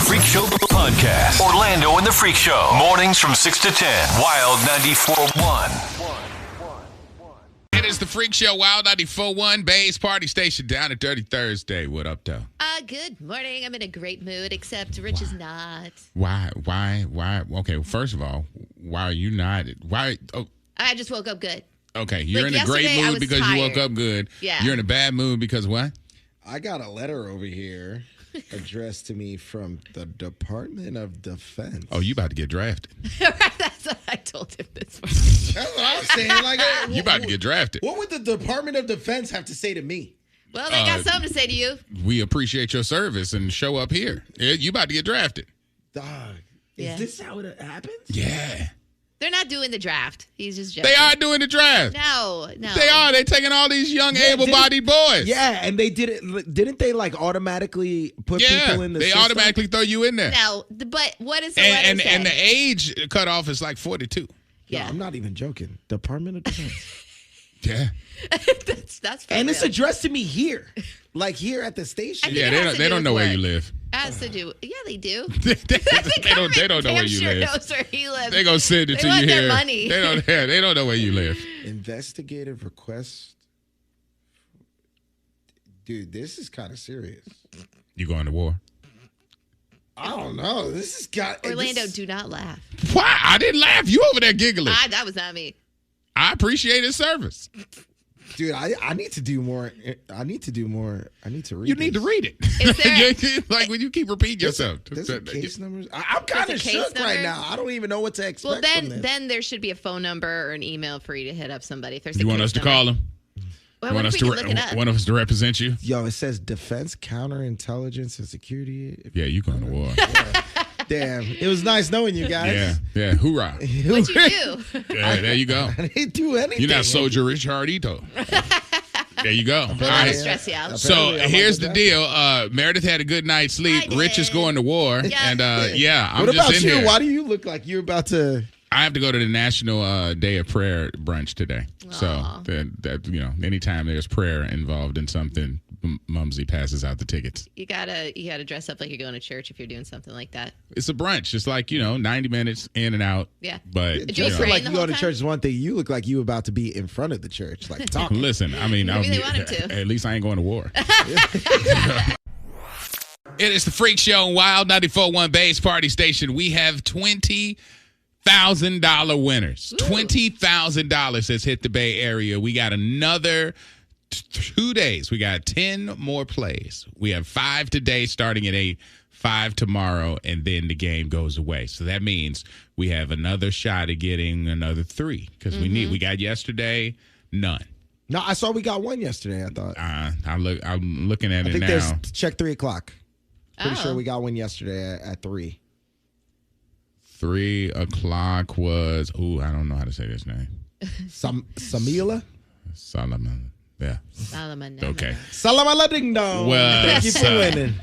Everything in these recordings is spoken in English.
Freak Show podcast. Orlando and the Freak Show. Mornings from 6 to 10. Wild 94.1. It is the Freak Show, Wild 94.1, Bay's Party Station down at Dirty Thursday. What up, though? Good morning. I'm in a great mood, except Rich is not. Why? Okay, first of all, why are you not? Why? Oh, I just woke up good. okay, you're Like in a great yesterday, I mood was because you woke tired. up good. Yeah. You're in a bad mood because what? I got a letter over here addressed to me from the Department of Defense. Oh, you about to get drafted. That's what I told him this morning. That's what I'm saying. Like, You about to get drafted. What would the Department of Defense have to say to me? Well, they got something to say to you. We appreciate your service and show up here. You about to get drafted. Dog, is Yeah. this how it happens? Yeah. They're not doing the draft. He's just joking. They are doing the draft. No. They are. They're taking all these young, able-bodied boys. Yeah, and they did it. Didn't they like automatically put people in the they system? automatically throw you in there. No, but what is the letter And say? the age cutoff is like 42. No, Yeah. I'm not even joking. Department of Defense. Yeah. that's And it's real. addressed to me here. Like here at the station. I think Yeah, it has to they do don't with know where what? you live. It has to do. Yeah, they do. they don't know where you Damn sure live. knows where he lives. They gonna send it They to want you their here. money. They don't know where you live. Investigative request. Dude, this is kind of serious. You going to war? I don't know. This has got Orlando, do not laugh. Why? I didn't laugh. You over there giggling. That was not me. I appreciate his service. Dude, I need to do more. I need to do more. I need to read. You need to read it. Is there- like when you keep repeating yourself. There's some case numbers. I'm kind of case shook right number? now. I don't even know what to expect. Well, from this. then there should be a phone number or an email for you to hit up somebody. If there's You a want case us to number. call him? Well, You what want if us we to can look it up? want us to represent you? Yo, it says Defense Counterintelligence and Security. Yeah, you going to war. Damn, it was nice knowing you guys. Yeah. Hoorah. What'd you do? Yeah, there you go. I didn't do anything. You're not Soldier Richardito. There you go. All Don't let right. it stress you out. So Apparently, I'm here's like the that. deal. Meredith had a good night's sleep. I Rich is did. going to war. Yeah. And I'm What just about in you? here. Why do you look like you're about to? I have to go to the National Day of Prayer brunch today. So Aw. that anytime there's prayer involved in something, Mumsy passes out the tickets. You gotta dress up like you're going to church if you're doing something like that. It's a brunch. It's like 90 minutes in and out. Yeah. But Did you Just pray like the you whole go to time? church is one thing. You look like you about to be in front of the church, like talking. listen, I mean, Maybe they wanted to. at least I ain't going to war. It is the Freak Show, Wild 94.1 Bay's Party Station. We have $20,000 winners. $20,000 has hit the Bay Area. We got another 2 days. We got 10 more plays. We have 5 today, starting at 8, 5 tomorrow, and then the game goes away. So that means we have another shot at getting another 3 because we got yesterday, none. No, I saw we got one yesterday. I thought. I'm looking at I it think now. there's check 3:00. Pretty Oh. sure we got one yesterday at 3. 3 o'clock was, I don't know how to say this name. Samila? Solomon. Yeah. Solomon. Okay. Salama ding dong. Well, Thank you for winning.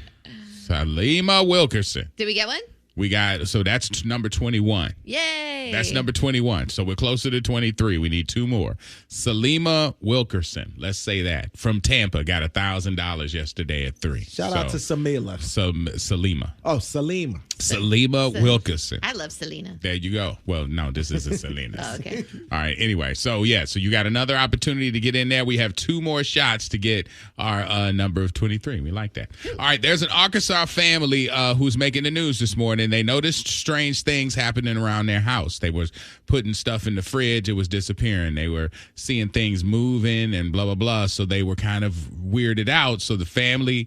Salima Wilkerson. Did we get one? We got, so that's number 21. Yay. That's number 21. So we're closer to 23. We need 2 more. Salima Wilkerson. Let's say that. From Tampa. Got $1,000 yesterday at 3. Shout out to Samila. Salima. Oh, Salima. Salima Wilkerson. I love Selena. There you go. Well, no, this isn't Selena. Oh, okay. All right. Anyway, so you got another opportunity to get in there. We have 2 more shots to get our number of 23. We like that. All right. There's an Arkansas family who's making the news this morning. They noticed strange things happening around their house. They was putting stuff in the fridge. It was disappearing. They were seeing things moving and blah, blah, blah. So they were kind of weirded out. So the family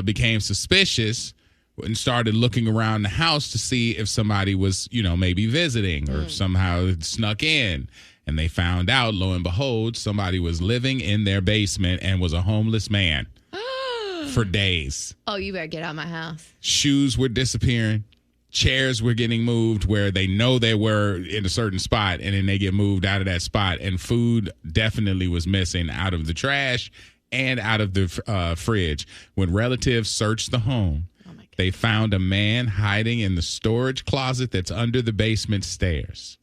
became suspicious and started looking around the house to see if somebody was, maybe visiting or somehow snuck in. And they found out, lo and behold, somebody was living in their basement and was a homeless man for days. Oh, you better get out of my house. Shoes were disappearing. Chairs were getting moved where they know they were in a certain spot, and then they get moved out of that spot. And food definitely was missing out of the trash and out of the fridge. When relatives searched the home, they found a man hiding in the storage closet that's under the basement stairs.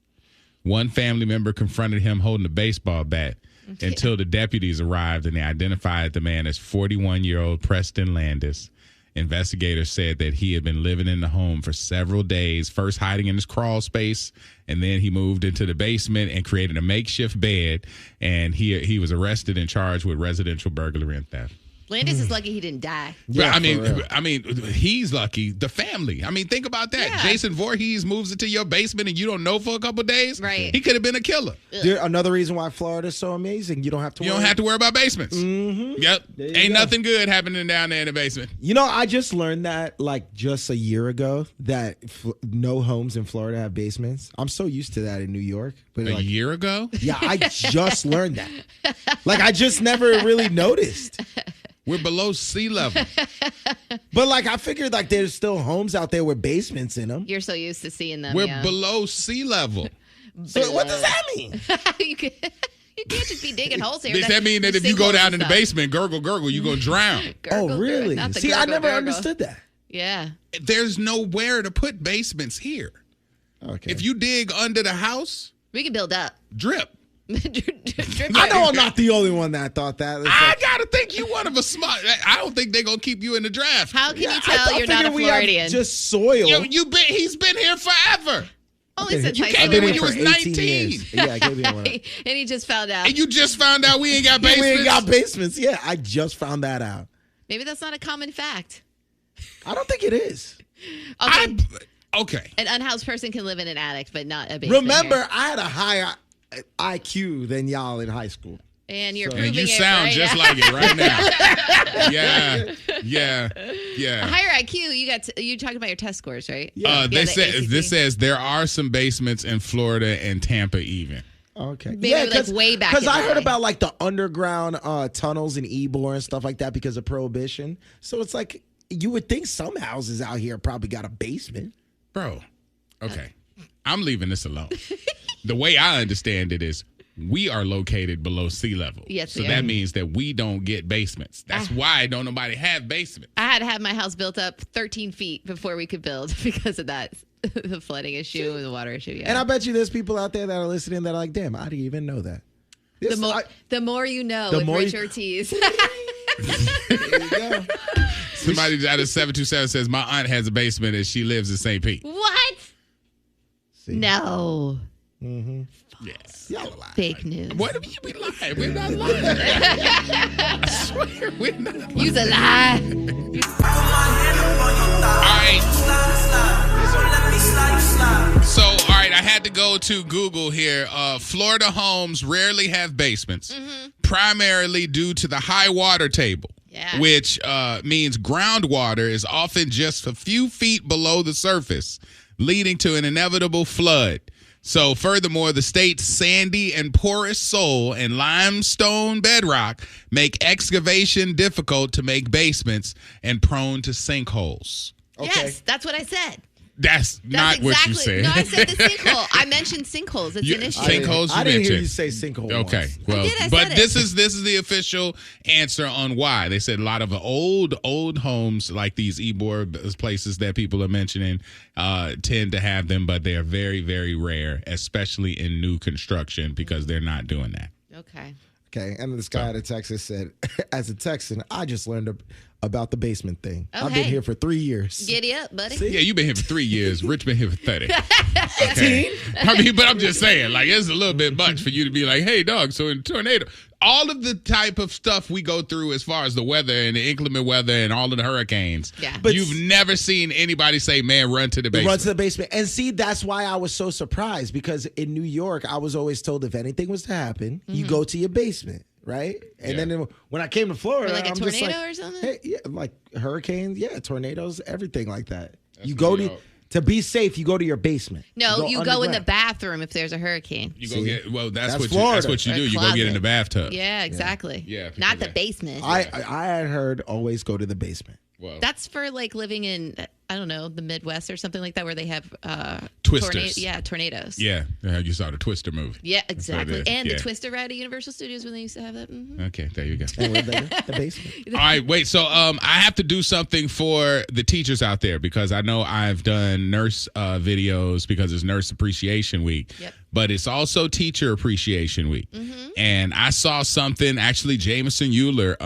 One family member confronted him holding a baseball bat until the deputies arrived, and they identified the man as 41-year-old Preston Landis. Investigators said that he had been living in the home for several days, first hiding in his crawl space, and then he moved into the basement and created a makeshift bed, and he was arrested and charged with residential burglary and theft. Landis is lucky he didn't die. Yeah, I mean, he's lucky. The family. I mean, think about that. Yeah. Jason Voorhees moves into your basement and you don't know for a couple of days. Right. He could have been a killer. Another reason why Florida is so amazing. You don't have to. You don't have to worry about basements. Mm-hmm. Yep. There you Ain't go. nothing good happening down there in the basement. You know, I just learned that like just a year ago that no homes in Florida have basements. I'm so used to that in New York. But A like, year ago? yeah, I just learned that. Like I just never really noticed. We're below sea level. But like I figured like there's still homes out there with basements in them. You're so used to seeing them. We're yeah. below sea level. So what does that mean? you can't just be digging holes here. Does that mean that if you go sinkholes down and in the stuff. basement, gurgle, you're going to drown? Gurgle, Oh, really? not the See, I gurgle, never gurgle. understood that. Yeah. There's nowhere to put basements here. Okay. If you dig under the house, We can build up. drip. I know I'm not the only one that thought that. It's I like, gotta think you one of a smart. I don't think they're gonna keep you in the draft. How can yeah, you I tell you're not a figured we have Floridian? just soil. He's been here forever, Only since You high came school. in when you for was 18 19. years. Yeah, I gave you one. And he just found out. and you just found out we ain't got We basements. ain't got basements. Yeah, I just found that out. Maybe that's not a common fact. I don't think it is. Okay. Okay. An unhoused person can live in an attic, but not a basement. Remember, here. I had a higher IQ than y'all in high school. And you're So- proving And you it sound right just now. like it right now. Yeah. A higher IQ. You talking about your test scores, right? Yeah. They the said ACT. this says there are some basements in Florida and Tampa even. Okay. Maybe, like, way back Because in the I heard day. about like the underground tunnels in Ybor and stuff like that because of Prohibition. So it's like you would think some houses out here probably got a basement. Bro, okay. I'm leaving this alone. The way I understand it is we are located below sea level. Yes, so we that are. means that we don't get basements. That's why don't nobody have basements. I had to have my house built up 13 feet before we could build because of that. The flooding issue and the water issue. Yeah. And I bet you there's people out there that are listening that are like, damn, I didn't even know that. This- the more you know the with more Rich you- Ortiz. there you go. Somebody out of 727 says my aunt has a basement and she lives in St. Pete. What? See? No. Yes. Y'all are lying. Fake news. What do we lying? We're not lying. I swear we're not lying. You's a lie. All right. So, all right, I had to go to Google here. Florida homes rarely have basements, primarily due to the high water table, Yeah. which means groundwater is often just a few feet below the surface, leading to an inevitable flood. So, furthermore, the state's sandy and porous soil and limestone bedrock make excavation difficult to make basements and prone to sinkholes. Okay. Yes, that's what I said. That's not That's what you exactly. said. No, I said the sinkhole. I mentioned sinkholes. It's You- an issue. sinkholes you I didn't hear mentioned. you say sinkhole. Okay, once. well, did, I but said this it. is the official answer on why. They said a lot of old homes like these Ybor places that people are mentioning tend to have them, but they are very, very rare, especially in new construction because they're not doing that. Okay. Okay, and this guy out of Texas said, as a Texan, I just learned about the basement thing. Oh, I've been hey. here for 3 years. Giddy up, buddy. See? Yeah, you've been here for 3 years. Rich been here for 30. Okay. I mean, but I'm just saying, like, it's a little bit much for you to be like, hey, dog, so in tornado, all of the type of stuff we go through as far as the weather and the inclement weather and all of the hurricanes, Yeah. But- you've never seen anybody say, man, run to the basement. Run to the basement. And see, that's why I was so surprised because in New York, I was always told if anything was to happen, you go to your basement, right? And Yeah. then when I came to Florida, Or like a I'm just tornado like, or something? Hey, yeah, like hurricanes, yeah, tornadoes, everything like that. You New go York. to be safe, you go to your basement. No, you go in the underground. bathroom if there's a hurricane. You go See? get that's That's what Florida. that's what you Or do. You go closet. get in the bathtub. Yeah, exactly. Yeah, because Not the that- basement. I had heard always go to the basement. Well, That's for like living in, I don't know, the Midwest or something like that where they have Twisters. tornadoes. yeah, you saw the Twister movie. Yeah, exactly. is, And yeah. the Twister ride at Universal Studios when they used to have that. Mhm. Okay, there you go. And where they go? The basement. All right, wait. So I have to do something for the teachers out there because I know I've done nurse videos because it's Nurse Appreciation Week. Yep. But it's also Teacher Appreciation Week. And I saw something, actually, Jameson Euler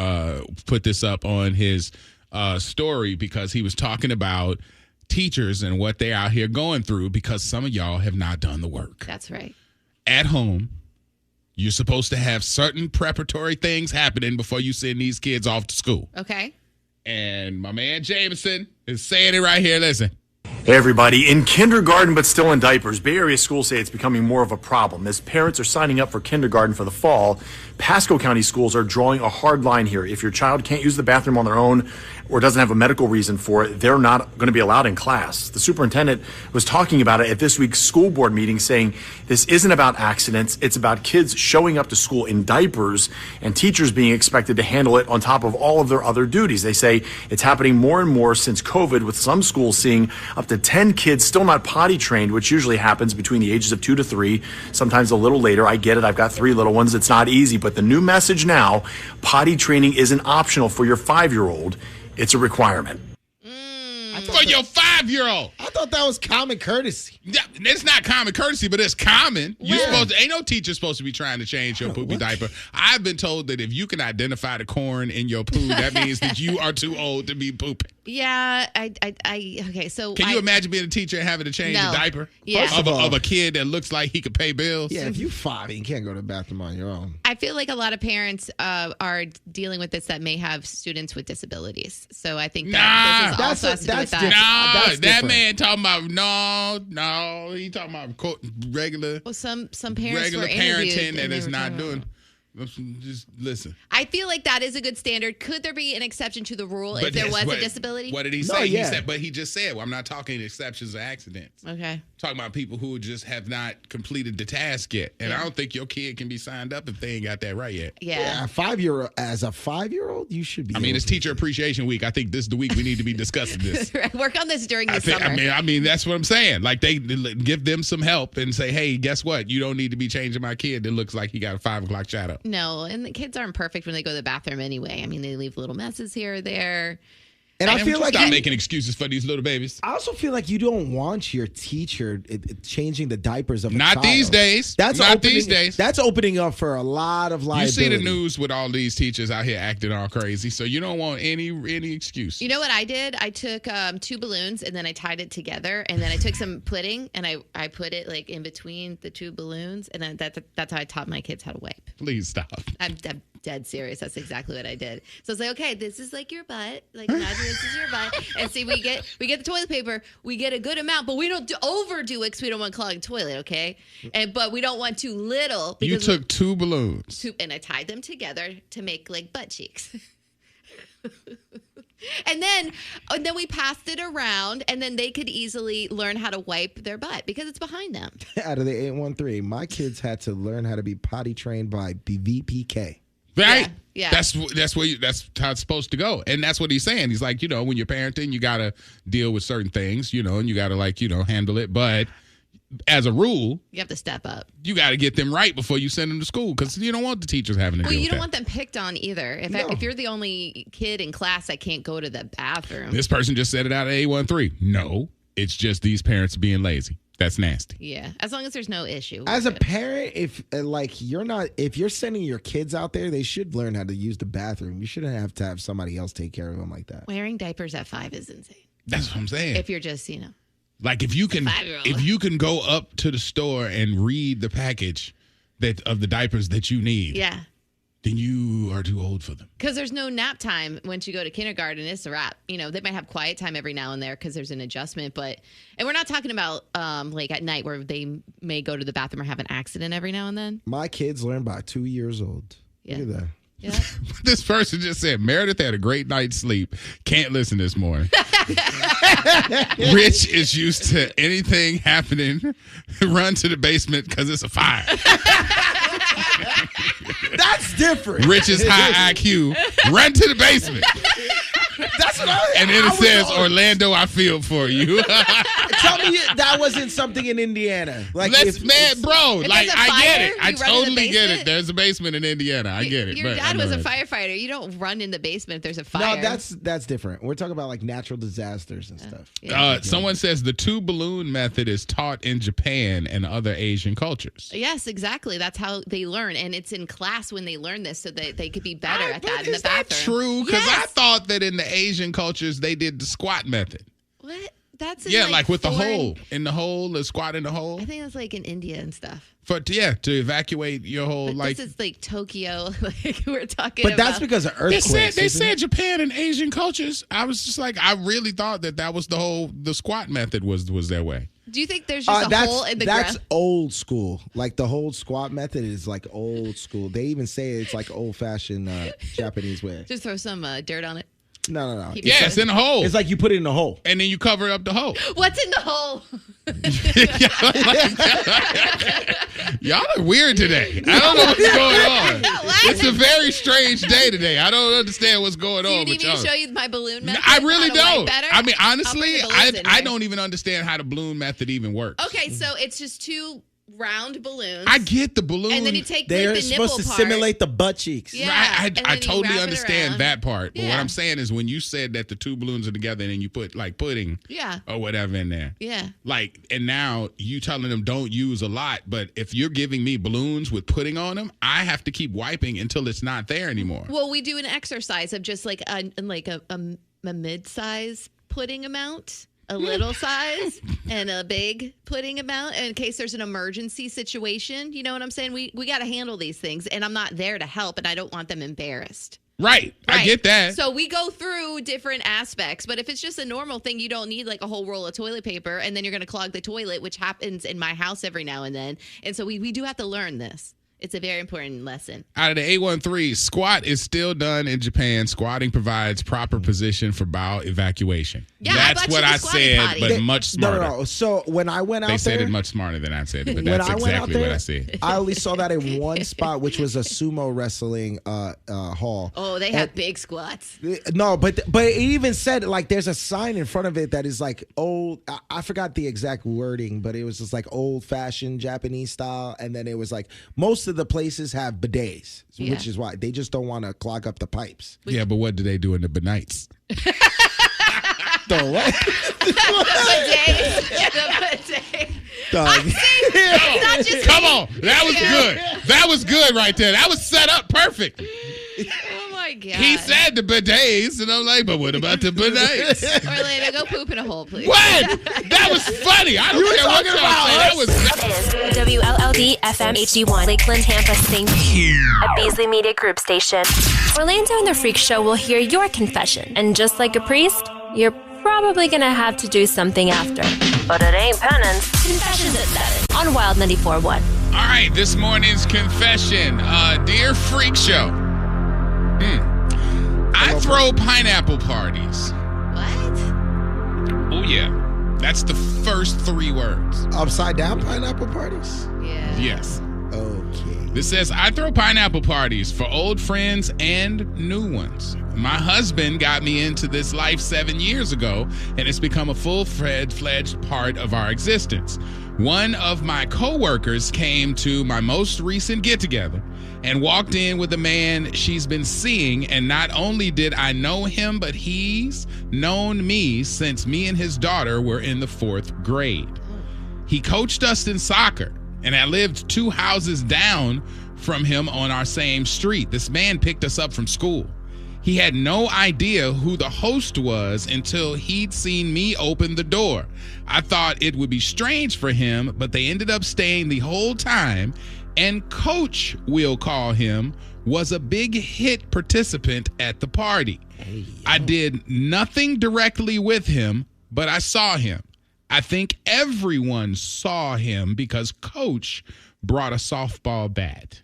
put this up on his story because he was talking about teachers and what they're out here going through because some of y'all have not done the work. That's right. At home, you're supposed to have certain preparatory things happening before you send these kids off to school. Okay. And my man Jameson is saying it right here. Listen. Hey everybody, in kindergarten but still in diapers, Bay Area schools say it's becoming more of a problem. As parents are signing up for kindergarten for the fall, Pasco County schools are drawing a hard line here. If your child can't use the bathroom on their own or doesn't have a medical reason for it, they're not going to be allowed in class. The superintendent was talking about it at this week's school board meeting, saying this isn't about accidents, it's about kids showing up to school in diapers and teachers being expected to handle it on top of all of their other duties. They say it's happening more and more since COVID, with some schools seeing up to 10 kids still not potty trained, which usually happens between the ages of 2 to 3, sometimes a little later. I get it. I've got 3 little ones. It's not easy. But the new message now, potty training isn't optional for your 5-year-old. It's a requirement. For your 5-year-old. I thought that was common courtesy. Yeah, it's not common courtesy, but it's common. You're supposed to, ain't no teacher supposed to be trying to change your poopy diaper. I've been told that if you can identify the corn in your poo, that means that you are too old to be pooping. Yeah, okay, so Can you imagine being a teacher and having to change a diaper of a kid that looks like he could pay bills? Yeah, if you 5 and you can't go to the bathroom on your own. I feel like a lot of parents are dealing with this that may have students with disabilities. So I think that this is also has to do with that. That different. Man talking about no, he talking about regular. Well, some parents regular were parenting that is not doing. Just listen. I feel like that is a good standard. Could there be an exception to the rule if there was a disability? What did he say? He said, but he just said, well, I'm not talking exceptions or accidents. Okay. Talking about people who just have not completed the task yet. And I don't think your kid can be signed up if they ain't got that right yet. Yeah. As a 5-year-old, you should be. I mean, it's Teacher Appreciation Week. I think this is the week we need to be discussing this. Right. Work on this during the summer. I mean, that's what I'm saying. Like, they give them some help and say, hey, guess what? You don't need to be changing my kid that looks like he got a 5 o'clock shadow. No, and the kids aren't perfect when they go to the bathroom anyway. I mean, they leave little messes here or there. And I feel like stop making excuses for these little babies. I also feel like you don't want your teacher changing the diapers of a child. Not these days. These days. That's opening up for a lot of liability. You see the news with all these teachers out here acting all crazy, so you don't want any excuse. You know what I did? I took 2 balloons and then I tied it together, and then I took some pudding and I put it like in between the 2 balloons, and then that's how I taught my kids how to wipe. Please stop. I'm dead serious. That's exactly what I did. So it's like, okay, this is like your butt. Like, imagine this is your butt. And see, we get the toilet paper. We get a good amount, but we don't overdo it because we don't want to clog the toilet, okay? But we don't want too little. You took 2 balloons. And I tied them together to make like butt cheeks. And then we passed it around, and then they could easily learn how to wipe their butt because it's behind them. Out of the 813, my kids had to learn how to be potty trained by VPK. Right? Yeah. That's how it's supposed to go. And that's what he's saying. He's like, when you're parenting, you got to deal with certain things, and you got to handle it. But as a rule, you have to step up. You got to get them right before you send them to school because you don't want the teachers having to deal with that. Well, you don't want them picked on either. If you're the only kid in class that can't go to the bathroom. This person just said it out of A13. No, it's just these parents being lazy. That's nasty. Yeah, as long as there's no issue. As a parent, if you're sending your kids out there, they should learn how to use the bathroom. You shouldn't have to have somebody else take care of them like that. Wearing diapers at 5 is insane. That's what I'm saying. If you're just, like if you can go up to the store and read the package of the diapers that you need. Yeah. Then you are too old for them. Because there's no nap time once you go to kindergarten. It's a wrap. They might have quiet time every now and there because there's an adjustment. And we're not talking about like at night where they may go to the bathroom or have an accident every now and then. My kids learn by 2 years old. Yeah. Look at that. Yeah. This person just said Meredith had a great night's sleep. Can't listen this morning. Rich is used to anything happening. Run to the basement because it's a fire. That's different. Rich's high IQ. Run to the basement. That's what I. And then it says, Orlando, I feel for you. Tell me that wasn't something in Indiana. Like, I get it. I totally get it. There's a basement in Indiana. I get it. Your dad was a firefighter. You don't run in the basement if there's a fire. No, that's different. We're talking about like natural disasters and stuff. Yeah. Someone says the 2 balloon method is taught in Japan and other Asian cultures. Yes, exactly. That's how they learn. And it's in class when they learn this so that they could be better at that in the bathroom. Is that true? Because I thought that in the Asian Asian cultures, they did the squat method. What? That's like with foreign... the hole. In the hole, the squat in the hole. I think that's like in India and stuff. To evacuate your whole This is like Tokyo, like we're talking about. But that's because of earthquakes. They said Japan and Asian cultures. I was just like, I really thought that was the squat method was their way. Do you think there's just a hole in the ground? That's old school. Like the whole squat method is like old school. They even say it's like old fashioned Japanese way. Just throw some dirt on it. No. Yeah, it's in the hole. It's like you put it in the hole. And then you cover up the hole. What's in the hole? Y'all are weird today. I don't know what's going on. It's a very strange day today. I don't understand what's going on with y'all. Do you need me to show you my balloon method? I really don't. Better? I mean, honestly, I in don't even understand how the balloon method even works. Okay, so it's just two round balloons. I get the balloon. And then you take They're the nipple supposed to part. simulate the butt cheeks. Yeah. Right. I you totally wrap it understand around. that part. But what Yeah. I'm saying is when you said that the two balloons are together and then you put like pudding or whatever in there. Yeah. Like, and now you telling them don't use a lot, but if you're giving me balloons with pudding on them, I have to keep wiping until it's not there anymore. Well, we do an exercise of just like a mid-size pudding amount, a little size, and a big pudding amount in case there's an emergency situation. You know what I'm saying? We got to handle these things, and I'm not there to help, and I don't want them embarrassed. Right. I get that. So we go through different aspects, but if it's just a normal thing, you don't need like a whole roll of toilet paper, and then you're going to clog the toilet, which happens in my house every now and then. And so we do have to learn this. It's a very important lesson. Out of the 813, squat is still done in Japan. Squatting provides proper position for bowel evacuation. Yeah, that's what I said, but much smarter. No. So when I went out They there, said it much smarter than I said it, but that's exactly what I said. I only saw that in one spot, which was a sumo wrestling hall. Oh, they have big squats. No, but it even said like there's a sign in front of it that is like old. I forgot the exact wording, but it was just like old fashioned Japanese style, and then it was like most of the places have bidets, which is why they just don't want to clog up the pipes. Yeah, but what do they do in the benites? The what? Come on. That was good. That was good right there. That was set up perfect. Oh my God. He said the bidets, and I'm like, but what about the bidets? Orlando, go poop in a hole, please. What? That was funny. I don't care what y'all say. That was WLLD FM HD1, Lakeland, Tampa, St. A Beasley Media Group station. Orlando and the Freak Show will hear your confession. And just like a priest, you're probably gonna have to do something after. But it ain't penance. Confessions at 7 on Wild 94.1. All right, this morning's confession. Dear Freak Show, I throw pineapple parties. What? Oh, yeah. That's the first 3 words. Upside down pineapple parties? Yeah. Yes. Okay. This says, I throw pineapple parties for old friends and new ones. My husband got me into this life 7 years ago, and it's become a full-fledged part of our existence. One of my coworkers came to my most recent get-together and walked in with a man she's been seeing, and not only did I know him, but he's known me since me and his daughter were in the 4th grade. He coached us in soccer, and I lived 2 houses down from him on our same street. This man picked us up from school. He had no idea who the host was until he'd seen me open the door. I thought it would be strange for him, but they ended up staying the whole time, and Coach, we'll call him, was a big hit participant at the party. I did nothing directly with him, but I saw him. I think everyone saw him because Coach brought a softball bat.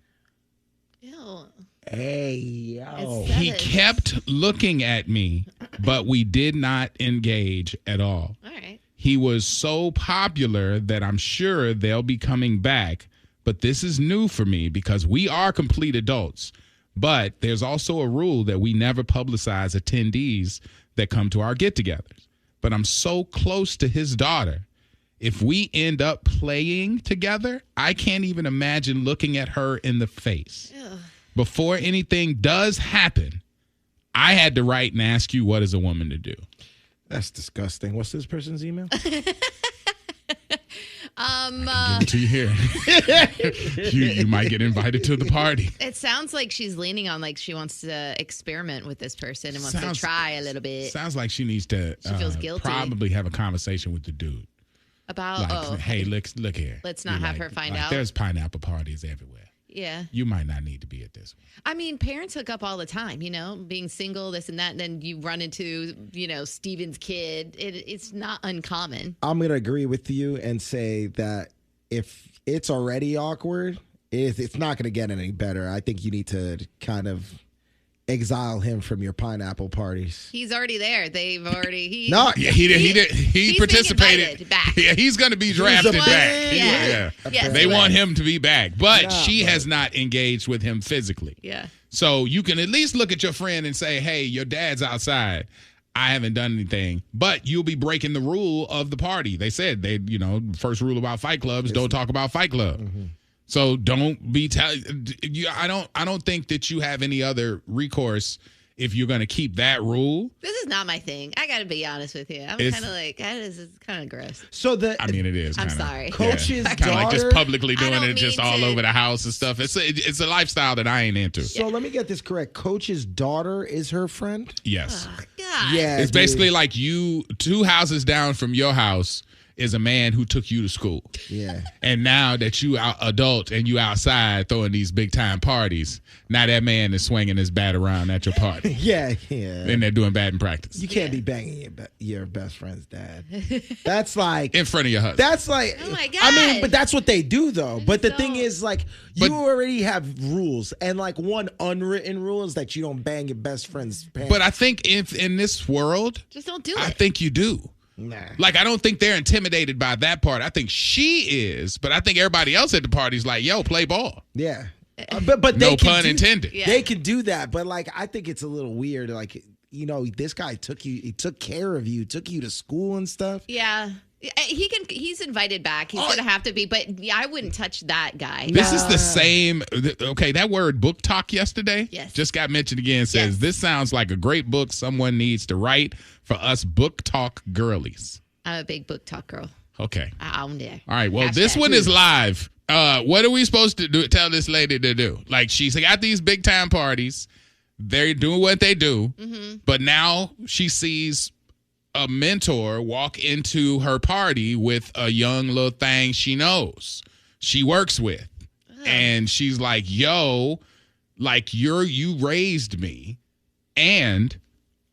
Ew. Hey, yo. He kept looking at me, but we did not engage at all. All right. He was so popular that I'm sure they'll be coming back, but this is new for me because we are complete adults. But there's also a rule that we never publicize attendees that come to our get-togethers. But I'm so close to his daughter. If we end up playing together, I can't even imagine looking at her in the face. Ew. Before anything does happen, I had to write and ask you, what is a woman to do? That's disgusting. What's this person's email? Give it to you here. you might get invited to the party. It sounds like she's leaning on like she wants to experiment with this person and wants to try a little bit. Sounds like she needs to She feels guilty. probably have a conversation with the dude. About, Like, hey, look here. Let's not have her find out. There's pineapple parties everywhere. Yeah. You might not need to be at this one. I mean, parents hook up all the time, being single, this and that, and then you run into, Steven's kid. It's not uncommon. I'm going to agree with you and say that if it's already awkward, it's not going to get any better. I think you need to kind of exile him from your pineapple parties. He's already there. They've already. He He participated. Back. Yeah, he's going to be drafted back. Yeah. Yes, they want him to be back, but she has not engaged with him physically. Yeah. So you can at least look at your friend and say, "Hey, your dad's outside. I haven't done anything, but you'll be breaking the rule of the party." They said first rule about fight clubs: don't talk about Fight Club. Mm-hmm. So don't be. I don't think that you have any other recourse if you're going to keep that rule. This is not my thing. I got to be honest with you. I'm kind of like, it's kind of gross. So it is. I'm sorry. Coach's daughter, kind of like just publicly doing it, just all to. over the house and stuff. It's a lifestyle that I ain't into. So let me get this correct. Coach's daughter is her friend? Yes. Oh, God. Yeah. It's basically like you 2 houses down from your house is a man who took you to school. Yeah. And now that you are adult and you outside throwing these big time parties, now that man is swinging his bat around at your party. Yeah. And they're doing batting practice. You can't be banging your best friend's dad. That's like in front of your husband. That's like, oh my God. I mean, but that's what they do though. But the thing is, like, you already have rules, and like one unwritten rule is that you don't bang your best friend's parents. But I think in this world, just don't do it. I think you do. Nah. Like, I don't think they're intimidated by that part. I think she is, but I think everybody else at the party's like, yo, play ball. Yeah. But they no pun intended. Yeah. They can do that, but like, I think it's a little weird. Like, this guy he took care of you, took you to school and stuff. Yeah. He's invited back. He's going to have to be, but I wouldn't touch that guy. This is the same. Okay, that word book talk yesterday just got mentioned again. Says this sounds like a great book someone needs to write for us book talk girlies. I'm a big book talk girl. Okay. I'm there. All right. Well, this one is live. What are we supposed to tell this lady to do? Like, she's got these big time parties. They're doing what they do. Mm-hmm. But now she sees a mentor walk into her party with a young little thing she knows, she works with. And she's like, yo, like you raised me and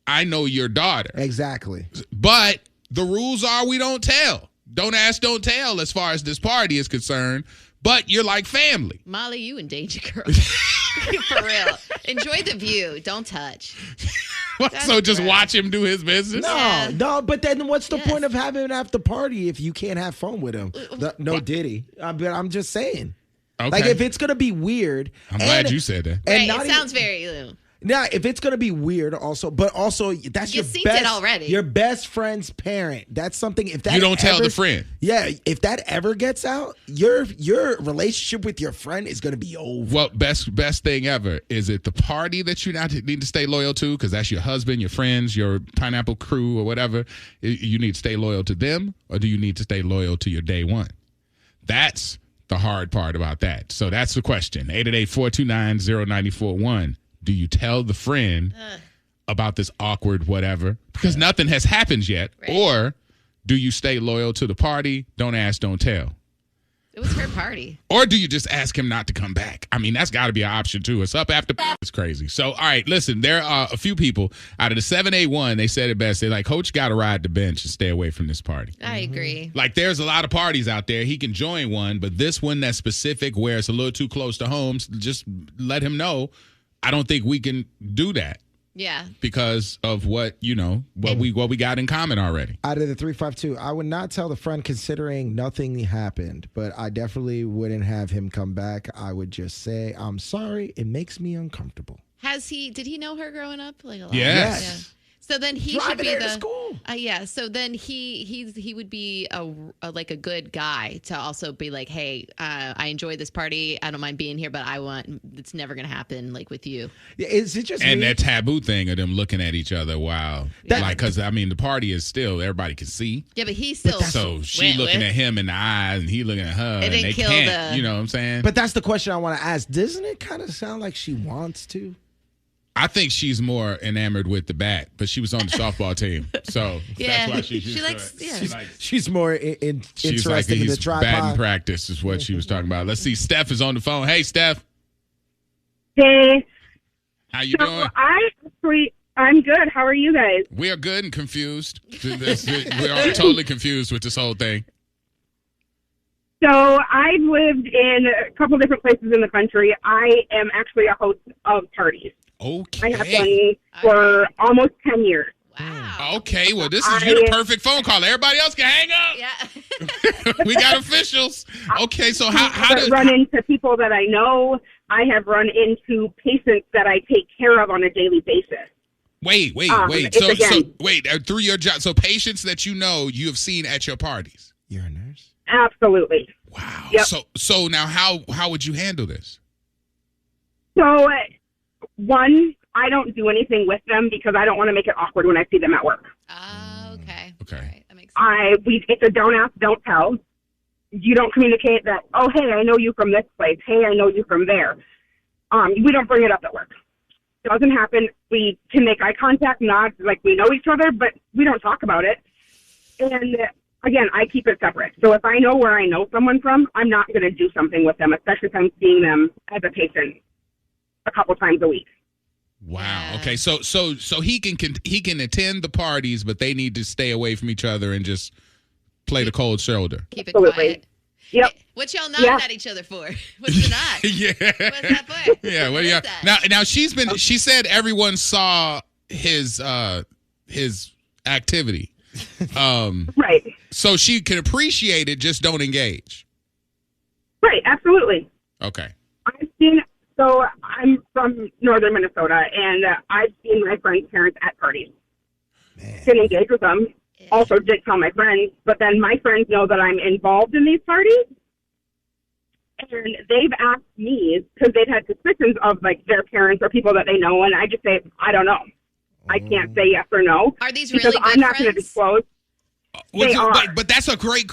I know your daughter. Exactly. But the rules are we don't tell. Don't ask, don't tell as far as this party is concerned. But you're like family. Molly, you in danger, girl. For real. Enjoy the view. Don't touch. So just watch him do his business? No, but then what's the point of having him after party if you can't have fun with him? No Diddy. But I'm just saying. Okay. Like, if it's going to be weird. I'm glad you said that. Right, it sounds very... Now, if it's going to be weird also, but also that's your best, already. Your best friend's parent. That's something, if that you don't tell the friend. Yeah, if that ever gets out, your relationship with your friend is going to be over. Well, best thing ever. Is it the party that you need to stay loyal to? Because that's your husband, your friends, your pineapple crew or whatever. You need to stay loyal to them, or do you need to stay loyal to your day one? That's the hard part about that. So that's the question. 888-429-0941. Do you tell the friend about this awkward whatever? Because nothing has happened yet. Right. Or do you stay loyal to the party? Don't ask, don't tell. It was her party. Or do you just ask him not to come back? I mean, that's got to be an option, too. It's up after. It's crazy. So, all right, listen, there are a few people out of the 781, they said it best. They're like, Coach got to ride the bench and stay away from this party. I agree. Like, there's a lot of parties out there. He can join one, but this one that's specific where it's a little too close to home, just let him know. I don't think we can do that. Yeah. Because of what we got in common already. Out of the 352, I would not tell the friend considering nothing happened, but I definitely wouldn't have him come back. I would just say, I'm sorry. It makes me uncomfortable. Did he know her growing up? Like a lot? Yes. Yeah. So then he should driving be her the to school. yeah. So then he would be like a good guy to also be like, hey, I enjoy this party. I don't mind being here, but it's never gonna happen like with you. Yeah, is it just And me? that taboo thing of them looking at each other while, like, because I mean, the party is still everybody can see. Yeah, but he's still So she looking at him in the eyes, and he looking at her, and didn't they kill can't. the- You know what I'm saying? But that's the question I want to ask. Doesn't it kind of sound like she wants to? I think she's more enamored with the bat, but she was on the softball team, so Yeah, that's why she's she used likes. to it. Yeah, She's more She's like, interested in the he's batting tripod. practice is what she was talking about. Let's see, Steph is on the phone. Hey, Steph, Hey, how you doing? I'm good. How are you guys? We are good and confused. We're all totally confused with this whole thing. So I've lived in a couple different places in the country. I am actually a host of parties. Okay. I have done for almost 10 years. wow. Okay, well, this is you the perfect phone call. Everybody else can hang up. Yeah. We got officials. Okay, so how I've does run into people that I know. I have run into patients that I take care of on a daily basis. wait. it's So again- wait, through your job, so patients that you know you have seen at your parties. You're a nurse? Absolutely. Wow. Yep. So now how would you handle this? So, one, I don't do anything with them because I don't want to make it awkward when I see them at work. Oh, okay. Okay. All right, that makes sense. It's a don't ask, don't tell. You don't communicate that, oh, hey, I know you from this place. Hey, I know you from there. We don't bring it up at work. Doesn't happen. We can make eye contact, nod, like we know each other, but we don't talk about it. And again, I keep it separate. So if I know where I know someone from, I'm not going to do something with them, especially if I'm seeing them as a patient a couple times a week. Wow. Yeah. Okay. So he can attend the parties, but they need to stay away from each other and just play the cold shoulder. Keep it Absolutely. quiet. Yep. What y'all nodding Yeah. at each other for? What's the nod? Yeah. What's that for? Yeah. Well, What yeah. is that? Now she said everyone saw his activity. Right. So she can appreciate it, just don't engage. Right. Absolutely. Okay. So I'm from northern Minnesota, and I've seen my friends' parents at parties. Didn't engage with them. Also did tell my friends, but then my friends know that I'm involved in these parties. And they've asked me, because they've had suspicions of, like, their parents or people that they know, and I just say, I don't know. I can't say yes or no. Are these because really good I'm not going to friends? disclose. They are. But that's a great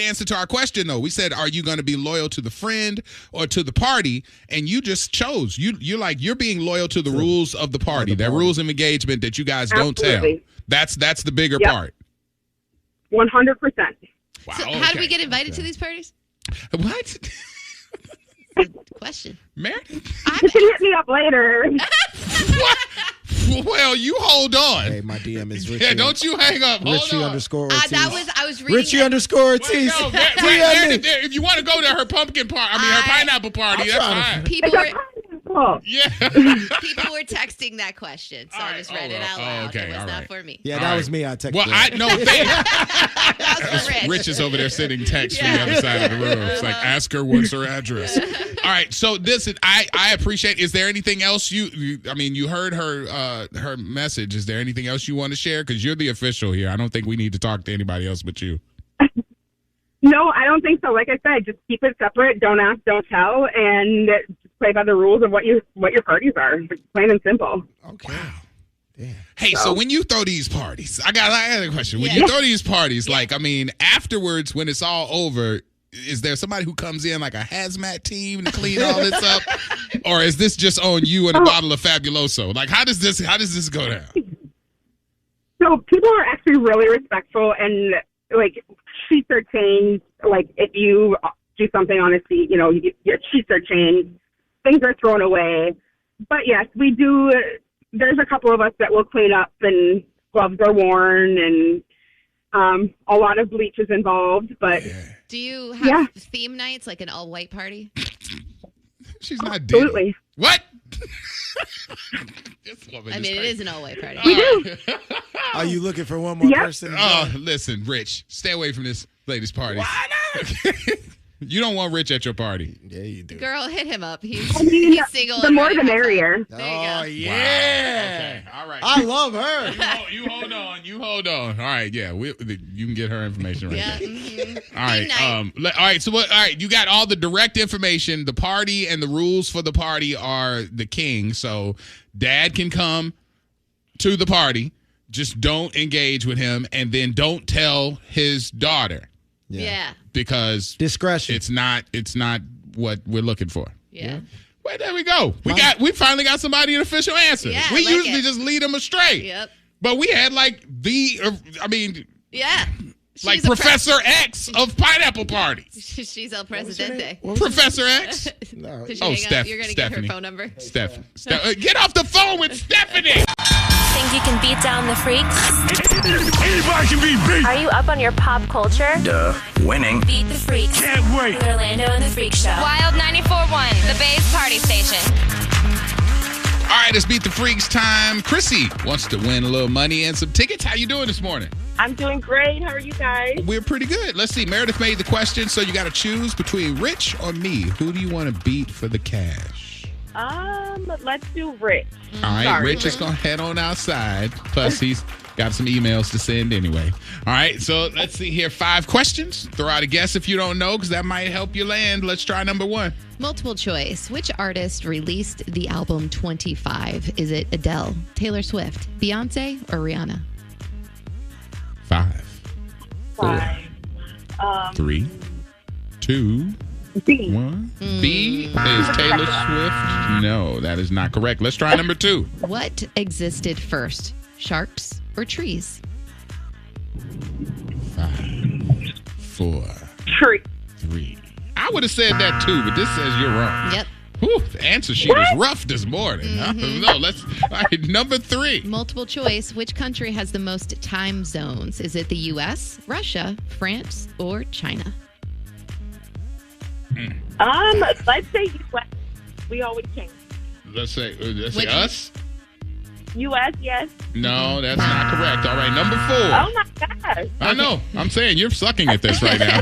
answer to our question, though. We said, are you going to be loyal to the friend or to the party? And you just chose. You're being loyal to the rules of the party, the rules of engagement that you guys don't tell. Absolutely. That's the bigger Yep. part. 100%. Wow. So how do we okay. get invited to these parties? What? Question. Meredith? You can hit me up later. What? Well, you hold on. Hey, my DM is Richie. Yeah, don't you hang up. Hold Richie on. underscore Ortiz. I was reading. Richie underscore Wait, Ortiz. no, DM Meredith, me. if you want to go to her pumpkin party, her pineapple party, that's fine. People were Yeah. people were texting that question, so I just read it out loud. okay, It was all not right. for me. Yeah, All that right. was me. I texted Well, her. I know. That was for Rich. Rich is over there sending text from the other side of the room. It's like, ask her what's her address. All right, so I appreciate. Is there anything else you heard her message? Is there anything else you want to share? Because you're the official here. I don't think we need to talk to anybody else but you. No, I don't think so. Like I said, just keep it separate. Don't ask, don't tell, and just play by the rules of what your parties are. Plain and simple. Okay. Damn. Hey, so when you throw these parties, I got a question. When you throw these parties, afterwards, when it's all over, is there somebody who comes in like a hazmat team to clean all this up, or is this just on you and a bottle of Fabuloso? Like, how does this go down? So people are actually really respectful, and like sheets are changed. Like if you do something on a seat, your sheets are changed. Things are thrown away. But yes, we do. There's a couple of us that will clean up, and gloves are worn, and a lot of bleach is involved. But Do you have theme nights, like an all-white party? She's not dead. absolutely. What? This woman I mean, it crazy. is an all-white party. We do. Are you looking for one more Yep. person? Oh, listen, Rich, stay away from this lady's party. Why not? You don't want Rich at your party. Yeah, you do. Girl, hit him up. He's single. The and more ready the to have fun. merrier. There you go. Yeah. Okay. All right. I love her. You hold on. You hold on. All right. Yeah. You can get her information right Yeah. there. Mm-hmm. All right. Night. All right. So what? All right. You got all the direct information. The party and the rules for the party are the king. So Dad can come to the party. Just don't engage with him, and then don't tell his daughter Yeah. because Discretion. it's not what we're looking for. Yeah. Well, there we go. We finally got somebody an official answer. Yeah, We I like usually it. just lead them astray. Yep. But we had like Yeah. like She's a Professor X of pineapple parties. She's El Presidente. Professor X? No. Does she Oh, hang up? Steph- You're going to Stephanie. get her phone number? Get off the phone with Stephanie. Think you can beat down the freaks? Anybody can be beat. Are you up on your pop culture? Duh. Winning. Beat the freaks. Can't wait. With Orlando and the Freak Show. Wild 94.1, the Bay's party station. All right, it's Beat the Freaks time. Chrissy wants to win a little money and some tickets. How you doing this morning? I'm doing great. How are you guys? We're pretty good. Let's see. Meredith made the question, so you got to choose between Rich or me. Who do you want to beat for the cash? Let's do Rich. All right, Sorry. Rich is going to head on outside. Plus, he's got some emails to send anyway. All right, so let's see here. 5 questions. Throw out a guess if you don't know, because that might help you land. Let's try number 1. Multiple choice. Which artist released the album 25? Is it Adele, Taylor Swift, Beyonce, or Rihanna? 5, 4, 3, 2, B. 1. B is Taylor Swift. No, that is not correct. Let's try number 2. What existed first, sharks or trees? 5, 4, Tree. 3. I would have said that too, but this says you're wrong. Yep. Whew, the answer sheet is rough this morning. I don't know. All right, number 3. Multiple choice. Which country has the most time zones? Is it the U.S., Russia, France, or China? Let's say U.S. We always change. Let's say Which- us. U.S. Yes. No, that's not correct. All right, number 4. Oh my gosh. I know. I'm saying you're sucking at this right now.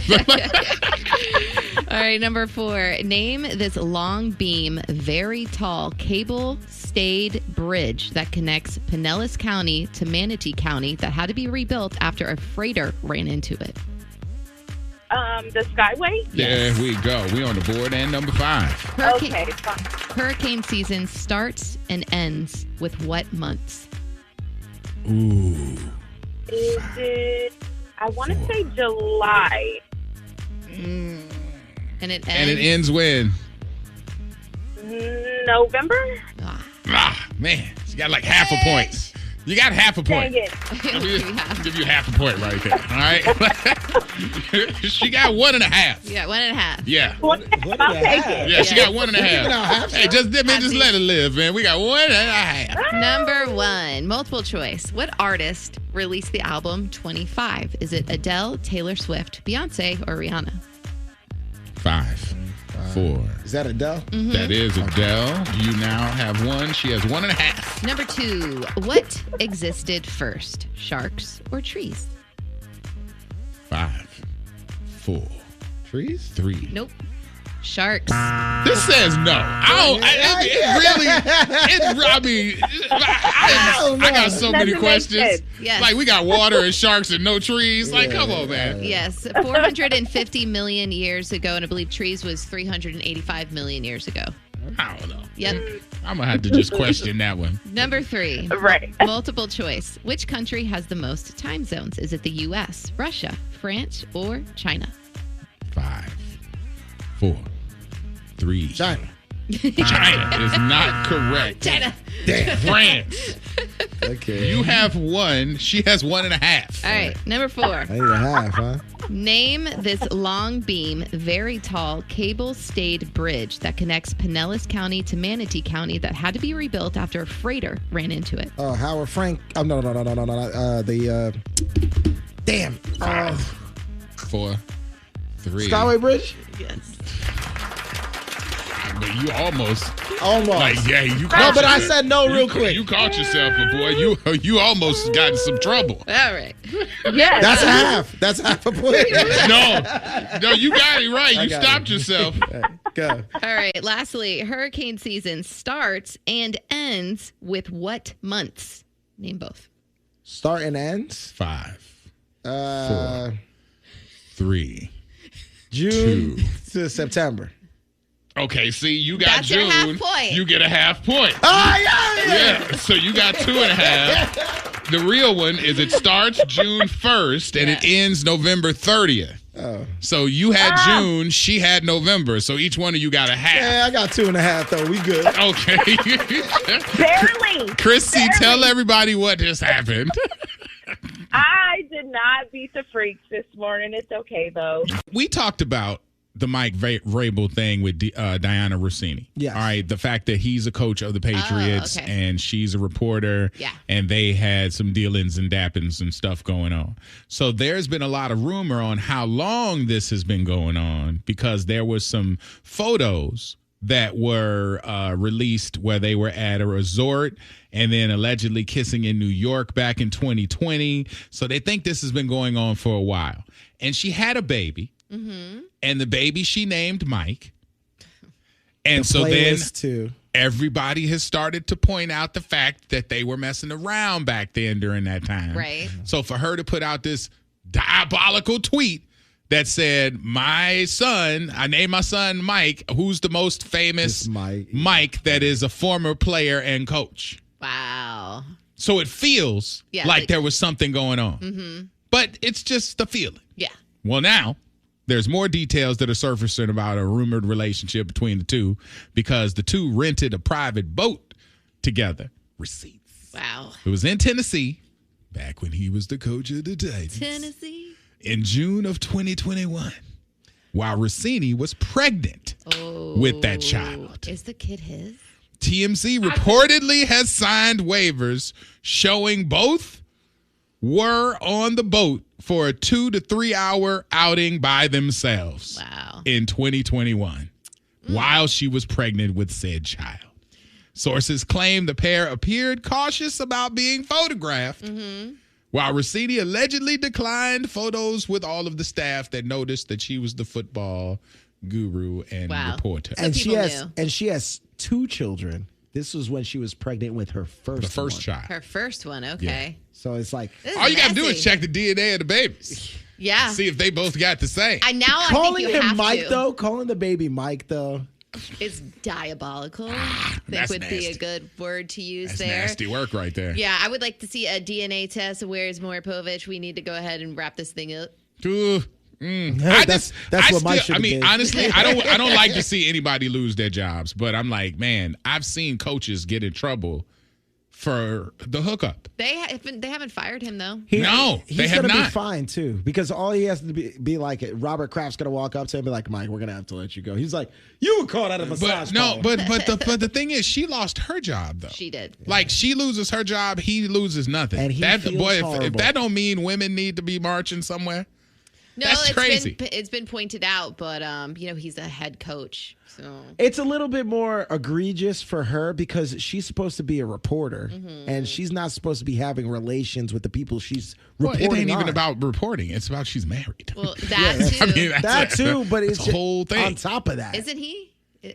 All right, number 4. Name this long beam, very tall, cable-stayed bridge that connects Pinellas County to Manatee County that had to be rebuilt after a freighter ran into it. The Skyway. There we go. We on the board. And number 5. Okay, fine. Hurricane season starts and ends with what months? Ooh. Is it? I want to say July. And it ends. And it ends when? November. Ah, man. You got like half a point. You got half a point. Dang it. I'll give you half a point right there. All right. She got 1.5. Yeah, 1.5. Yeah. I'll take it. Yeah, she got 1.5. half. Hey, just let it live, man. We got 1.5. Number 1, multiple choice. What artist released the album 25? Is it Adele, Taylor Swift, Beyonce, or Rihanna? 5, 4. Is that Adele? That is Adele. You now have 1. She has 1.5. Number 2, what existed first, sharks or trees? 5, 4, Trees? 3. Nope. Sharks. This says no. I got so many Doesn't make questions. sense. Yes. Like we got water and sharks and no trees. Like, come on, man. Yes, 450 million years ago, and I believe trees was 385 million years ago. I don't know. Yep. I'm gonna have to just question that one. Number 3, Right. multiple choice. Which country has the most time zones? Is it the U.S., Russia, France, or China? 5, 4, 3. China. China is not correct. China. Damn. France. Okay. You have 1. She has 1.5. All right, number 4. I need a half, huh? Name this long beam, very tall, cable-stayed bridge that connects Pinellas County to Manatee County that had to be rebuilt after a freighter ran into it. Oh, Howard Frank. Oh, no. Damn. 5, 4, 3. Skyway Bridge? Yes. But you almost. Almost. Yeah, you No, caught but I yourself. said no real quick. You caught yourself, but boy, you almost got in some trouble. All right. Yes. That's a half. That's half a point. No, you got it right. I You got stopped it. yourself. Go. All right. Lastly, hurricane season starts and ends with what months? Name both. Start and ends. 5, Uh, 3. June to September. Okay, see, you got That's June. your half point. You get a half point. Oh, yeah. Yeah, so you got 2.5. The real one is it starts June 1st and it ends November 30th. Oh. So you had June, she had November. So each one of you got a half. Yeah, I got 2.5 though. We good. Okay. Barely. Chrissy, tell everybody what just happened. I did not beat the Freaks this morning. It's okay, though. We talked about the Mike Vrabel thing with Diana Rossini. Yes. All right. The fact that he's a coach of the Patriots okay. and she's a reporter. Yeah. And they had some dealings and dappings and stuff going on. So there's been a lot of rumor on how long this has been going on because there was some photos that were released where they were at a resort and then allegedly kissing in New York back in 2020. So they think this has been going on for a while. And she had a baby. Mm-hmm. And the baby she named Mike. And so then too. everybody has started to point out the fact that they were messing around back then during that time. Right. So for her to put out this diabolical tweet that said, my son, I named my son Mike, who's the most famous Mike that is a former player and coach. Wow. So it feels like there was something going on. Mm-hmm. But it's just the feeling. Yeah. Well, now there's more details that are surfacing about a rumored relationship between the two because the two rented a private boat together. Receipts. Wow. It was in Tennessee back when he was the coach of the Titans. Tennessee. In June of 2021, while Rossini was pregnant with that child. Is the kid his? TMZ reportedly has signed waivers showing both were on the boat for a 2 to 3 hour outing by themselves. Wow. In 2021, while she was pregnant with said child. Sources claim the pair appeared cautious about being photographed, while Rossini allegedly declined photos with all of the staff that noticed that she was the football guru and reporter. So And people she has 2 children. This was when she was pregnant with her first The first one. child. Her first one. Okay. So it's like This is All you got to do messy. is check the DNA of the babies. Yeah. See if they both got the same. I think calling you him have Mike to. though, calling the baby Mike though. It's diabolical. I think that's would be nasty. a good word to use That's there. nasty work right there. Yeah, I would like to see a DNA test of where's Moripovich. We need to go ahead and wrap this thing up. That's what Mike should I have mean, did. honestly, I don't like to see anybody lose their jobs, but I'm like, man, I've seen coaches get in trouble for the hookup. They haven't fired him though. No, they he's have gonna not. be fine too because all he has to be like Robert Kraft's gonna walk up to him and be like, Mike, we're gonna have to let you go. He's like, you were caught at a massage. But parlor." but the thing is, she lost her job though. She did. Like she loses her job, he loses nothing. And he that feels boy, if horrible. that don't mean women need to be marching somewhere. No, That's crazy. It's been pointed out, but he's a head coach, so It's a little bit more egregious for her because she's supposed to be a reporter and she's not supposed to be having relations with the people she's Well, reporting it ain't even on. about reporting. It's about she's married. well that too. I mean, that too, but it's the whole thing. on top of that. Isn't he?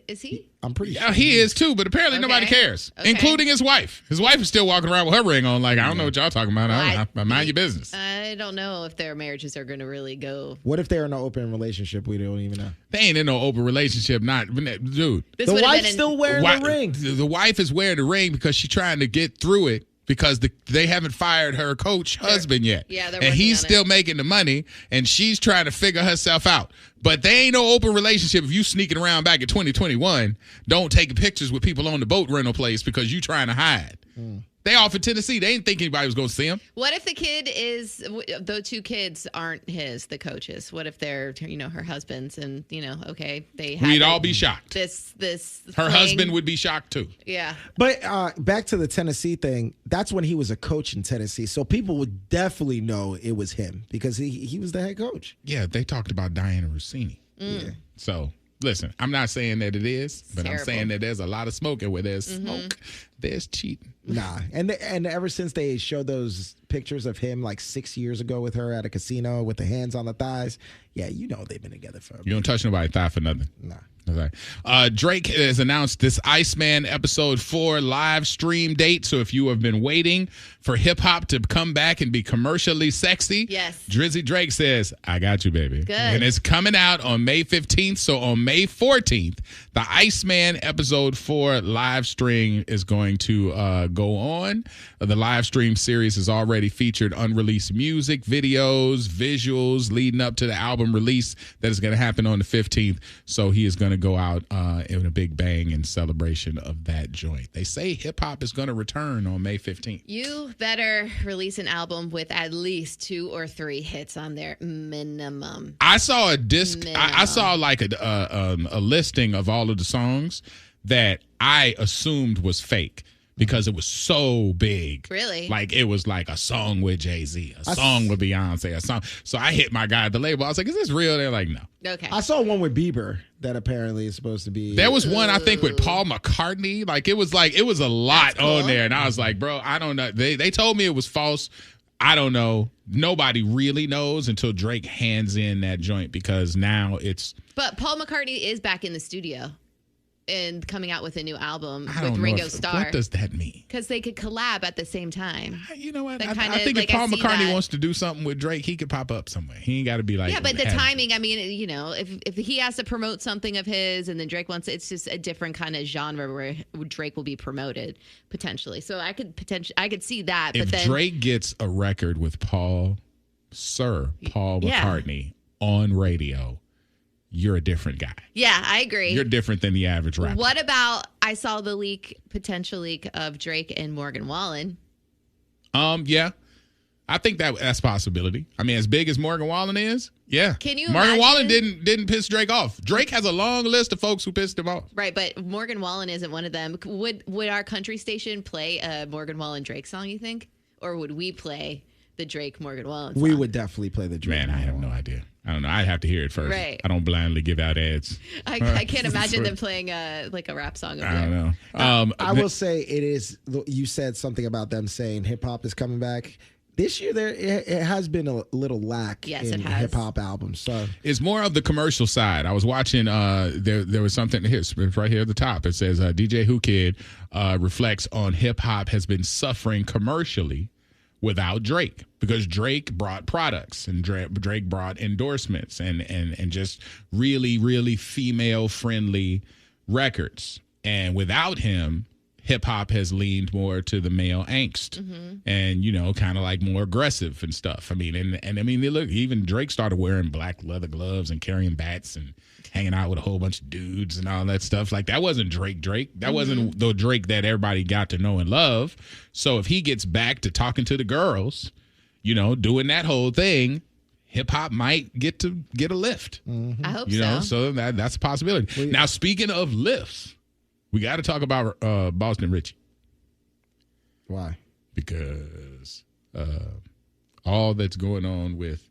Is he? I'm pretty Yeah, sure he is too, but apparently nobody cares, Okay. including his wife. His wife is still walking around with her ring on, like, I don't know what y'all talking about. I mind your business. I don't know if their marriages are going to really go. What if they're in an open relationship? We don't even know. They ain't in no open relationship. Dude. This The would have wife's been still wearing the ring. The wife is wearing the ring because she's trying to get through it because they haven't fired her coach husband yet. Yeah, they're and working he's on still making the money, and she's trying to figure herself out. But they ain't no open relationship if you sneaking around back in 2021, don't take pictures with people on the boat rental place because you trying to hide. They off in Tennessee. They didn't think anybody was going to see them. What if the kid is, the 2 kids aren't the coaches? What if they're, her husband's and, okay, they had We'd all be shocked. This Her thing. husband would be shocked too. Yeah. But back to the Tennessee thing, that's when he was a coach in Tennessee. So people would definitely know it was him because he was the head coach. Yeah, they talked about Diana Rossini. Mm. So Listen, I'm not saying that it is, but terrible. I'm saying that there's a lot of smoke, and where there's smoke, there's cheating. Nah, and ever since they showed those pictures of him like 6 years ago with her at a casino with the hands on the thighs, yeah, you know they've been together for a You don't touch nobody's thigh for nothing. Nah. Okay. Drake has announced this Iceman episode 4 live stream date. So if you have been waiting for hip hop to come back and be commercially sexy, yes, Drizzy Drake says, I got you, baby. Good. And it's coming out on May 15th. So on May 14th, the Iceman episode 4 live stream is going to go on. The live stream series has already featured unreleased music, videos, visuals leading up to the album release that is going to happen on the 15th. So he is going to go out in a big bang in celebration of that joint. They say hip hop is going to return on May 15th. You better release an album with at least 2 or 3 hits on there, minimum. I saw a disc. I saw like a listing of all of the songs that I assumed was fake because it was so big. Really? Like it was like a song with Jay-Z, a song with Beyonce, a song. So I hit my guy at the label. I was like, is this real? They're like, no. Okay. I saw one with Bieber that apparently is supposed to be. There was one, I think, with Paul McCartney. Like it was a lot cool. on there. And I was like, bro, I don't know. They told me it was false. I don't know. Nobody really knows until Drake hands in that joint because now it's. But Paul McCartney is back in the studio and coming out with a new album I with don't Ringo know Starr. What does that mean? Because they could collab at the same time. You know what? That I kinda, think like, if Paul I see McCartney that. wants to do something with Drake, he could pop up somewhere. He ain't got to be like. Yeah, but the timing, I mean, you know, if he has to promote something of his and then Drake wants it's just a different kind of genre where Drake will be promoted potentially. So I could see that. If but then Drake gets a record with Paul Yeah. McCartney on radio, you're a different guy. yeah, I agree. You're different than the average rapper. What about I saw the potential leak of Drake and Morgan Wallen. Yeah. I think that's a possibility. I mean, as big as Morgan Wallen is, yeah. Can you Morgan imagine? Wallen didn't piss Drake off. Drake has a long list of folks who pissed him off. Right, but Morgan Wallen isn't one of them. Would our country station play a Morgan Wallen Drake song, you think? Or would we play the Drake Morgan Wallen song? We would definitely play the Drake. Man, I have no idea. I don't know. I'd have to hear it first. Right. I don't blindly give out ads. I can't imagine them playing a rap song over I don't there. know. I will say it is. You said something about them saying hip hop is coming back. This year, it has been a little lack Yes, in it has. hip hop albums. So It's more of the commercial side. I was watching. There was something here. It's right here at the top. It says DJ Who Kid reflects on hip hop has been suffering commercially without Drake because Drake brought products and Drake brought endorsements and just really, really female friendly records. And without him, hip hop has leaned more to the male angst and, you know, kind of like more aggressive and stuff. I mean, and I mean, look, even Drake started wearing black leather gloves and carrying bats and hanging out with a whole bunch of dudes and all that stuff. Like that wasn't Drake. That wasn't the Drake that everybody got to know and love. So if he gets back to talking to the girls, you know, doing that whole thing, hip hop might get a lift. I hope You so. know, so that's a possibility. Now, speaking of lifts, we got to talk about Boston Richie why? because all that's going on with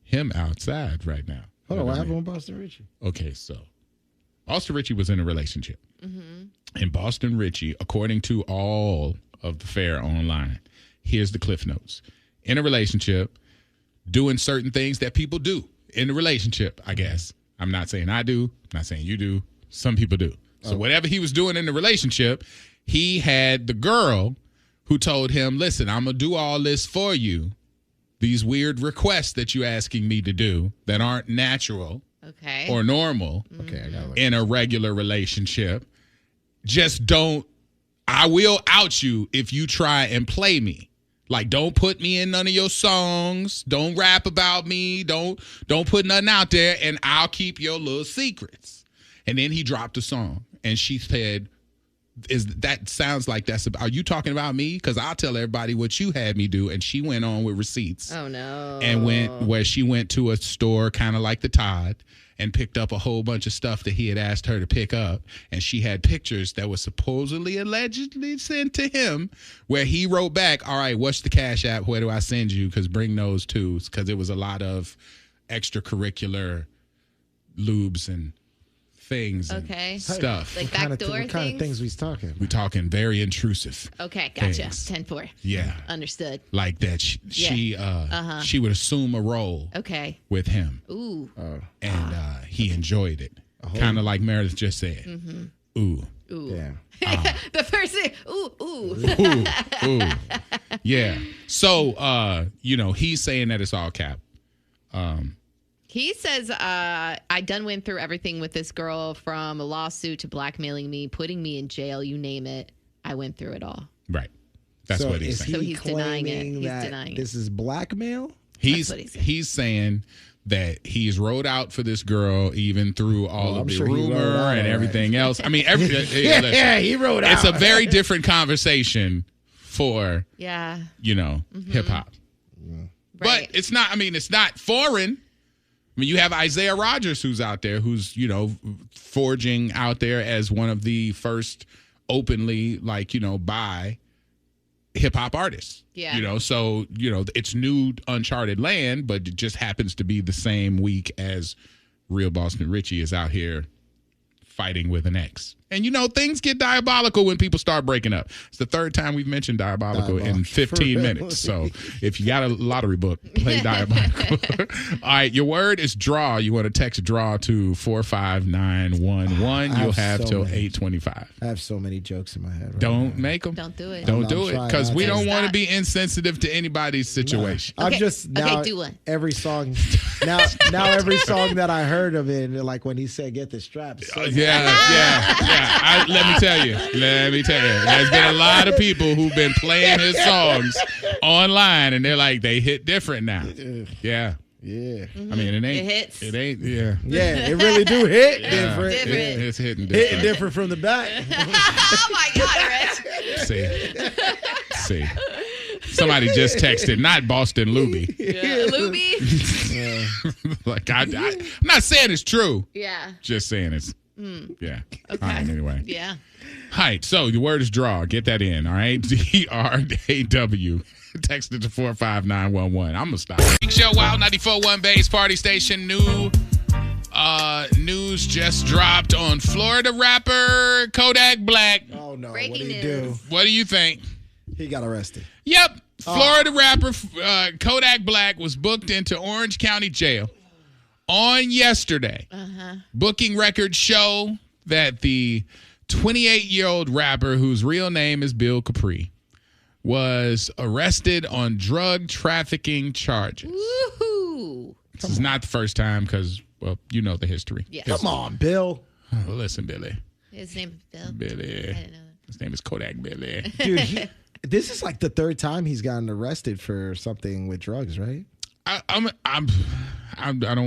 him outside right now. Hold on, what happened with Boston Richie? Okay, so Boston Richie was in a relationship. And Boston Richie, according to all of the fare online, here's the Cliff Notes. In a relationship, doing certain things that people do in a relationship, I guess. I'm not saying I do. I'm not saying you do. Some people do. So whatever he was doing in the relationship, he had the girl who told him, listen, I'm going to do all this for you. These weird requests that you asking me to do that aren't natural Okay. or normal Okay, I got it. in a regular relationship. Just don't, I will out you if you try and play me. Like, don't put me in none of your songs. Don't rap about me. Don't put nothing out there, and I'll keep your little secrets. And then he dropped a song, and she said, sounds like are you talking about me? Because I'll tell everybody what you had me do. And she went on with receipts. Oh no. And she went to a store kind of like the Todd and picked up a whole bunch of stuff that he had asked her to pick up. And she had pictures that were supposedly allegedly sent to him where he wrote back, all right, what's the Cash App? Where do I send you? Because bring those too. Because it was a lot of extracurricular lubes and things and Okay. stuff. Like What backdoor kind of things we talking? We're talking very intrusive. Okay, gotcha. things. 10-4. Yeah. Understood. Like that she would assume a role Okay. with him. Ooh. And he enjoyed it. Kind of like Meredith just said. Ooh. Ooh. Yeah. The first thing. Ooh. Ooh. Yeah. So, he's saying that it's all cap. He says, I done went through everything with this girl, from a lawsuit to blackmailing me, putting me in jail, you name it. I went through it all. Right. That's So what he's is saying. So he's denying it. claiming He's that denying it. this is blackmail? He's what he's saying. he's saying that he's rode out for this girl even through all Well, of I'm the sure he rode rumor out, and all right. everything else. I mean, listen, he wrote out. it's a very different conversation for Yeah. hip hop. Right. But it's not. I mean, it's not foreign. I mean, you have Isaiah Rogers who's out there, who's forging out there as one of the first openly bi hip hop artists. Yeah. So it's new uncharted land, but it just happens to be the same week as Real Boston Richie is out here fighting with an ex. And things get diabolical when people start breaking up. It's the third time we've mentioned diabolical in 15 minutes. So if you got a lottery book, play diabolical. All right, your word is draw. You want to text draw to 45911. You'll have so till many. 8:25. I have so many jokes in my head. Right Don't now. make them. Don't do it. Don't I'm do it trying because not we to. don't want to Stop. be insensitive to anybody's situation. I'm Okay, just okay, now do one. every song now every song that I heard of it, like when he said get the straps. Yeah. Let me tell you. There's been a lot of people who've been playing his songs online, and they're like, they hit different now. Yeah. Yeah. I mean, it ain't. It hits. It ain't. Yeah. Yeah, it really do hit different. Different. It's hitting Hitting different. different from the back. Oh my God, Rich. See. Somebody just texted, not Boston Luby. Yeah. Luby. Like I'm not saying it's true. Yeah. Just saying it's. Yeah. Okay. All right. Anyway. Yeah. All right, so the word is draw. Get that in, all right? DRAW. Text it to 45911. I'm going to stop. Big Show, Wild 94.1 Base Party Station. News just dropped on Florida rapper Kodak Black. Oh no! Breaking what did he news. do? What do you think? He got arrested. Yep. Florida rapper Kodak Black was booked into Orange County Jail on yesterday. Booking records show that the 28-year-old rapper, whose real name is Bill Capri, was arrested on drug trafficking charges. Woohoo. This is not the first time because, well, you know the history. Yes. Come on, Bill. Listen, Billy. His name is Bill. Billy. I didn't know that. His name is Kodak Billy. Dude, this is like the third time he's gotten arrested for something with drugs, right? I don't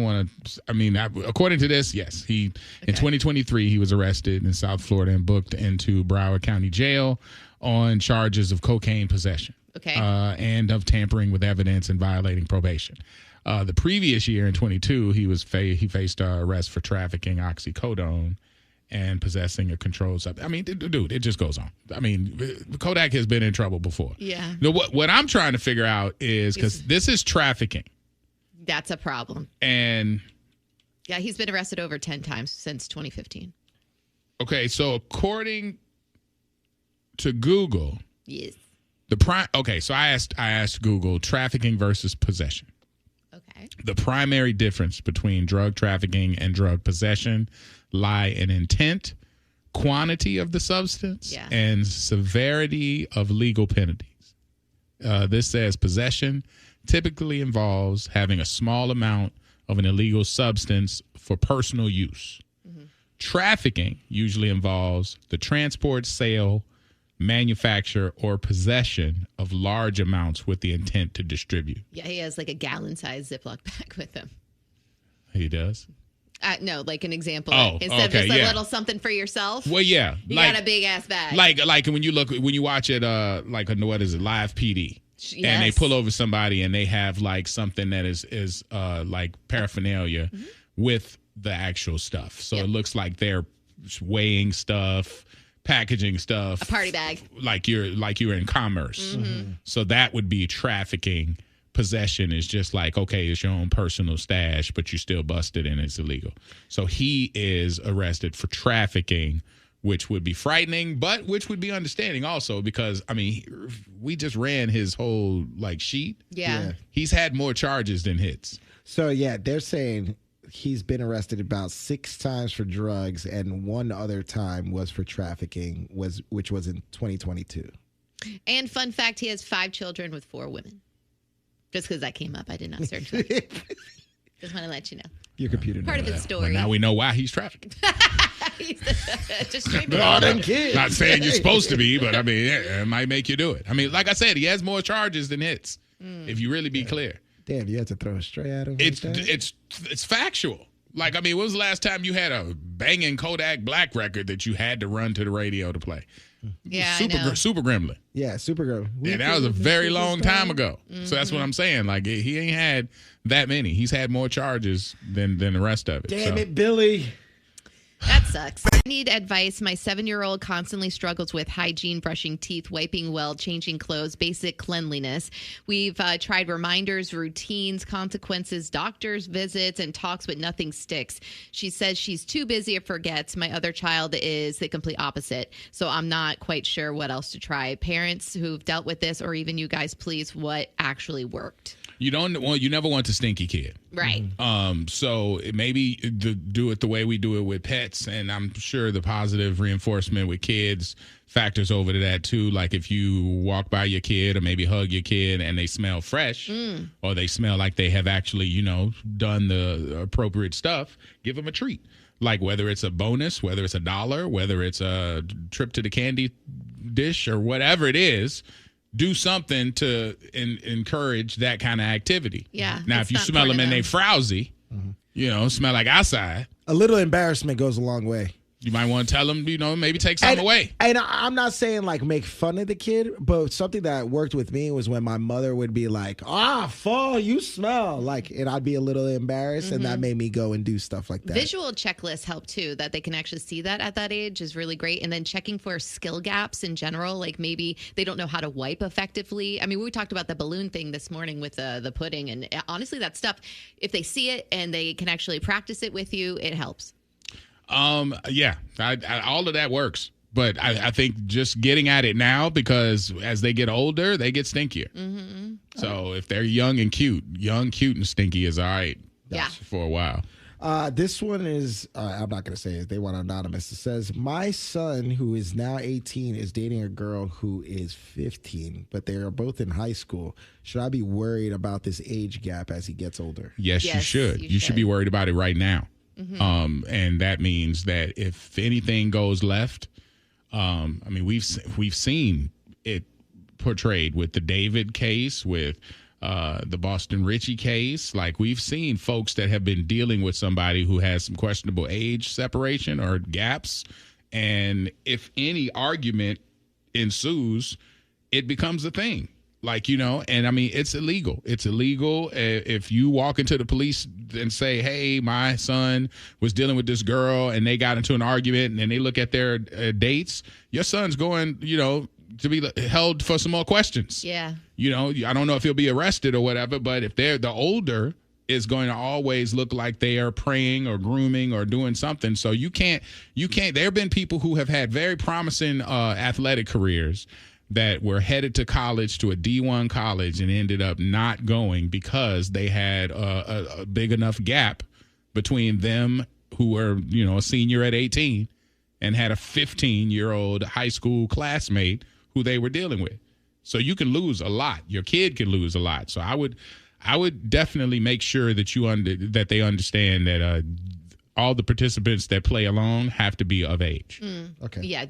want to. I mean, according to this, yes, in 2023 he was arrested in South Florida and booked into Broward County Jail on charges of cocaine possession, and of tampering with evidence and violating probation. The previous year in 22, he faced arrest for trafficking oxycodone and possessing a controlled substance. I mean, dude, it just goes on. I mean, Kodak has been in trouble before. Yeah. No, what I'm trying to figure out is, because this is trafficking. That's a problem. And Yeah, he's been arrested over 10 times since 2015. okay, so according to Google, Yes. so I asked Google trafficking versus possession. Okay. The primary difference between drug trafficking and drug possession lie in intent, quantity of the substance, and severity of legal penalties. This says possession typically involves having a small amount of an illegal substance for personal use. Trafficking usually involves the transport, sale, manufacture, or possession of large amounts with the intent to distribute. Yeah, he has like a gallon-sized Ziploc bag with him. He does? No, like an example. Oh, Instead of okay, just a yeah. little something for yourself. Well, yeah. You got a big-ass bag. Like when you watch it, what is it, Live PD. And they pull over somebody and they have like something that is like paraphernalia with the actual stuff. So it looks like they're weighing stuff, packaging stuff. A party bag. Like you're in commerce. So that would be trafficking possession is just like, okay, it's your own personal stash, but you still busted and it's illegal. So he is arrested for trafficking, which would be frightening, but which would be understanding also because, I mean, we just ran his whole, like, sheet. Yeah. He's had more charges than hits. So, yeah, they're saying he's been arrested about 6 times for drugs, and one other time was for trafficking, which was in 2022. And fun fact, he has 5 children with 4 women. Just because that came up, I did not search for it. Just want to let you know. Your computer Part of his But story. now we know why he's trafficking. Just straight Not saying you're supposed to be, but I mean, it might make you do it. I mean, like I said, he has more charges than hits. If you really be clear. Damn, you had to throw a stray at him. It's factual. Like, I mean, when was the last time you had a banging Kodak Black record that you had to run to the radio to play? Yeah, Super Gremlin. Yeah, Supergirl. Yeah, that was a very long time ago. So that's what I'm saying. Like, he ain't had that many. He's had more charges than the rest of it. Damn it, Billy. That sucks. I need advice. My 7-year-old constantly struggles with hygiene, brushing teeth, wiping well, changing clothes, basic cleanliness. We've tried reminders, routines, consequences, doctor's visits, and talks, but nothing sticks. She says she's too busy or forgets. My other child is the complete opposite. So I'm not quite sure what else to try. Parents who've dealt with this, or even you guys, please, what actually worked? You never want the stinky kid. Right. So maybe do it the way we do it with pets, and I'm sure the positive reinforcement with kids factors over to that too. Like if you walk by your kid or maybe hug your kid and they smell fresh or they smell like they have actually, done the appropriate stuff, give them a treat. Like whether it's a bonus, whether it's $1, whether it's a trip to the candy dish or whatever it is. Do something to encourage that kind of activity. Yeah. Now, if you smell them and they frowsy, smell like outside. A little embarrassment goes a long way. You might want to tell them, maybe take something away. And I'm not saying like make fun of the kid, but something that worked with me was when my mother would be like, fall, you smell. Like, and I'd be a little embarrassed, and that made me go and do stuff like that. Visual checklists help too, that they can actually see that at that age is really great. And then checking for skill gaps in general, like maybe they don't know how to wipe effectively. I mean, we talked about the balloon thing this morning with the pudding, and honestly, that stuff, if they see it and they can actually practice it with you, it helps. Yeah, all of that works. But I think just getting at it now, because as they get older, they get stinkier. Mm-hmm. So if they're young, cute and stinky is all right. Yeah. For a while. This one is, I'm not going to say it. They want anonymous. It says, my son, who is now 18, is dating a girl who is 15, but they are both in high school. Should I be worried about this age gap as he gets older? Yes, you should. You should be worried about it right now. Mm-hmm. And that means that if anything goes left, I mean, we've seen it portrayed with the David case, with the Boston Richie case. Like, we've seen folks that have been dealing with somebody who has some questionable age separation or gaps. And if any argument ensues, it becomes a thing. Like, and I mean, it's illegal. It's illegal if you walk into the police and say, hey, my son was dealing with this girl and they got into an argument, and then they look at their dates. Your son's going, to be held for some more questions. Yeah. I don't know if he'll be arrested or whatever, but if they're the older is going to always look like they are praying or grooming or doing something. So you can't, there have been people who have had very promising athletic careers that were headed to college, to a D1 college, and ended up not going because they had a big enough gap between them, who were, a senior at 18, and had a 15-year-old high school classmate who they were dealing with. So you can lose a lot. Your kid can lose a lot. So I would definitely make sure that that they understand that all the participants that play along have to be of age. Okay. Yeah.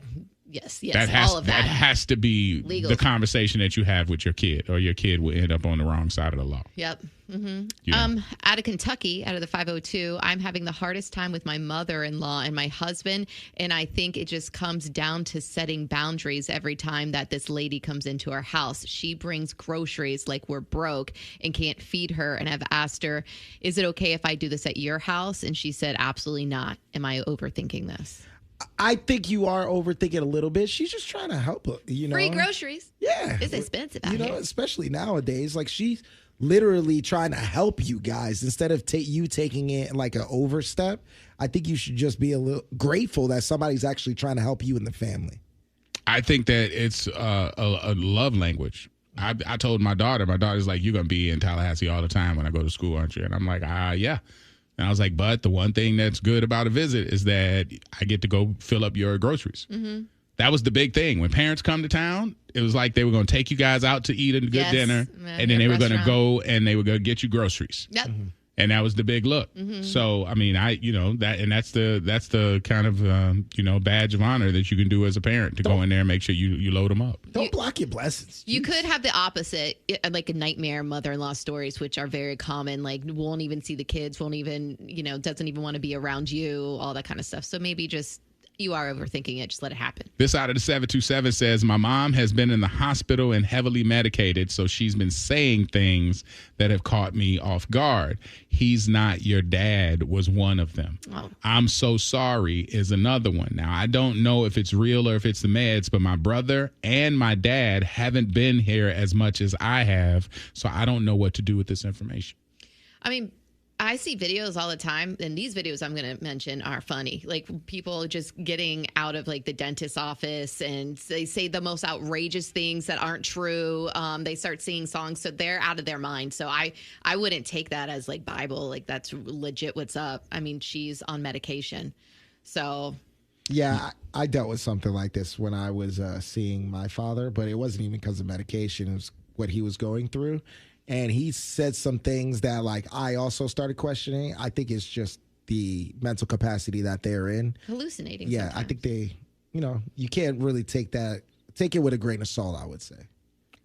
Yes, all of that. That has to be legal. The conversation that you have with your kid, or your kid will end up on the wrong side of the law. Yep. Mm-hmm. Out of Kentucky, out of the 502, I'm having the hardest time with my mother-in-law and my husband, and I think it just comes down to setting boundaries every time that this lady comes into our house. She brings groceries like we're broke and can't feed her, and I've asked her, is it okay if I do this at your house? And she said, absolutely not. Am I overthinking this? I think you are overthinking a little bit. She's just trying to help her, Free groceries. Yeah. It's expensive out here. Especially nowadays. Like, she's literally trying to help you guys instead of you taking it like an overstep. I think you should just be a little grateful that somebody's actually trying to help you in the family. I think that it's a love language. I told my daughter's like, you're going to be in Tallahassee all the time when I go to school, aren't you? And I'm like, yeah. And I was like, but the one thing that's good about a visit is that I get to go fill up your groceries. Mm-hmm. That was the big thing. When parents come to town, it was like they were going to take you guys out to eat a good dinner, and then they were going to go and they were going to get you groceries. Yep. Mm-hmm. And that was the big look. Mm-hmm. So, I mean, that's the kind of, badge of honor that you can do as a parent to go in there and make sure you load them up. Don't block your blessings. You could have the opposite, like a nightmare mother-in-law stories, which are very common. Like, won't even see the kids, won't even, doesn't even want to be around you, all that kind of stuff. So maybe just... You are overthinking it. Just let it happen. This out of the 727 says, my mom has been in the hospital and heavily medicated, so she's been saying things that have caught me off guard. He's not your dad was one of them. Oh. I'm so sorry is another one. Now, I don't know if it's real or if it's the meds, but my brother and my dad haven't been here as much as I have, so I don't know what to do with this information. I mean... I see videos all the time, and these videos I'm going to mention are funny. Like, people just getting out of, like, the dentist's office, and they say the most outrageous things that aren't true. They start singing songs, so they're out of their mind. So I wouldn't take that as, like, Bible. Like, that's legit what's up. I mean, she's on medication. So... Yeah, I dealt with something like this when I was seeing my father, but it wasn't even because of medication. It was what he was going through. And he said some things that, like, I also started questioning. I think it's just the mental capacity that they're in. Hallucinating. Yeah, sometimes. I think they, you can't really take it with a grain of salt, I would say.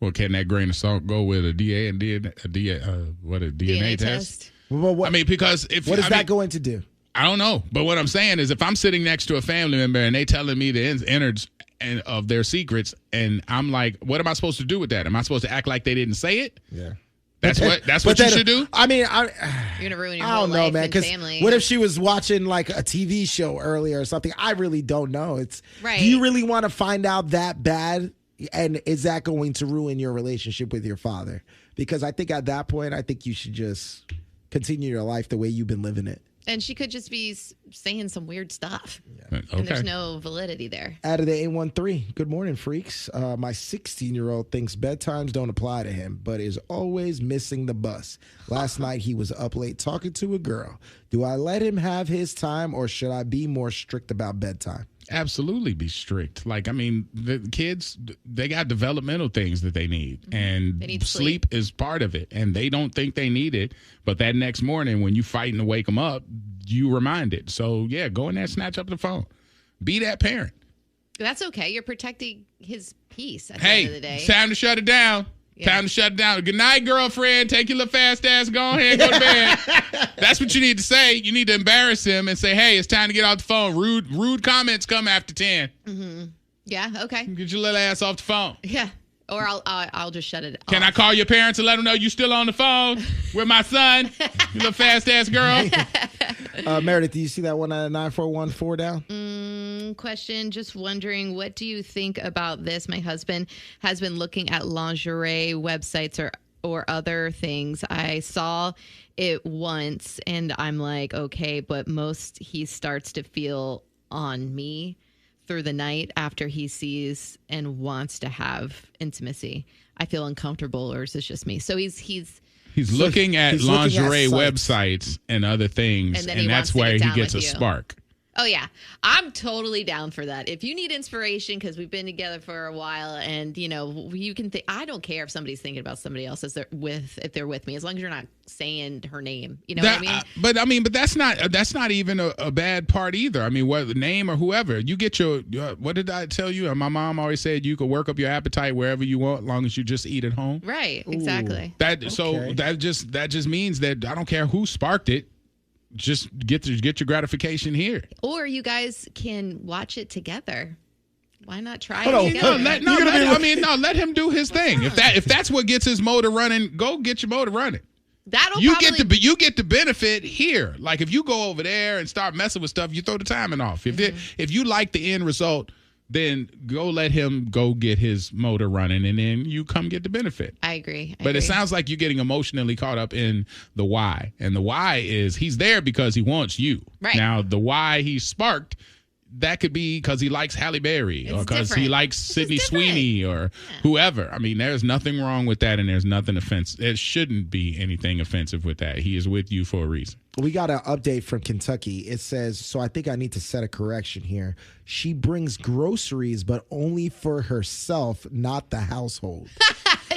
Well, can that grain of salt go with a DNA test? Well, what, I mean, because what is that going to do? I don't know. But what I'm saying is if I'm sitting next to a family member and they telling me the innards of their secrets, and I'm like, what am I supposed to do with that? Am I supposed to act like they didn't say it? Yeah. That's what you should do? I mean, you're going to ruin your whole life and family. What if she was watching like a TV show earlier or something? I really don't know. Right. Do you really want to find out that bad? And is that going to ruin your relationship with your father? Because I think at that point, I think you should just continue your life the way you've been living it. And she could just be saying some weird stuff. Yeah. Okay. And there's no validity there. Out of the 813, good morning, freaks. My 16-year-old thinks bedtimes don't apply to him, but is always missing the bus. Last night, he was up late talking to a girl. Do I let him have his time, or should I be more strict about bedtime? Absolutely be strict. Like, I mean, the kids, they got developmental things that they need. And they need sleep is part of it. And they don't think they need it. But that next morning, when you fighting to wake them up, you remind it. So, yeah, go in there and snatch up the phone. Be that parent. That's okay. You're protecting his peace at the end of the day. Hey, it's time to shut it down. Yeah. Time to shut it down. Good night, girlfriend. Take your little fast ass. Go ahead and go to bed. That's what you need to say. You need to embarrass him and say, hey, it's time to get off the phone. Rude comments come after 10. Mm-hmm. Yeah, okay. Get your little ass off the phone. Yeah. Or I'll just shut it off. Can I call your parents and let them know you still on the phone with my son? You little fast ass girl. Meredith, do you see that one out of 9414 down? Question. Just wondering, what do you think about this? My husband has been looking at lingerie websites or other things. I saw it once and I'm like, okay, but most he starts to feel on me through the night after he sees and wants to have intimacy. I feel uncomfortable, or is this just me? So he's looking at lingerie websites and other things, and that's where he gets a spark. Oh, yeah. I'm totally down for that. If you need inspiration, because we've been together for a while, and, you can think, I don't care if somebody's thinking about somebody else if they're with me, as long as you're not saying her name. You know what I mean? But that's not even a bad part either. I mean, what the name or whoever, you get your what did I tell you? My mom always said you could work up your appetite wherever you want, as long as you just eat at home. Right. Exactly. So that just means that I don't care who sparked it. Just get your gratification here. Or you guys can watch it together. Why not try it together? Let him do his thing. If that's what gets his motor running, go get your motor running. You get the benefit here. Like if you go over there and start messing with stuff, you throw the timing off. If you like the end result, then go let him go get his motor running, and then you come get the benefit. I agree. But it sounds like you're getting emotionally caught up in the why. And the why is he's there because he wants you. Right. Now, the why he sparked, that could be because he likes Halle Berry or because he likes Sydney Sweeney or whoever. I mean, there's nothing wrong with that, and there's nothing offensive. There shouldn't be anything offensive with that. He is with you for a reason. We got an update from Kentucky. It says, so I think I need to set a correction here. She brings groceries, but only for herself, not the household.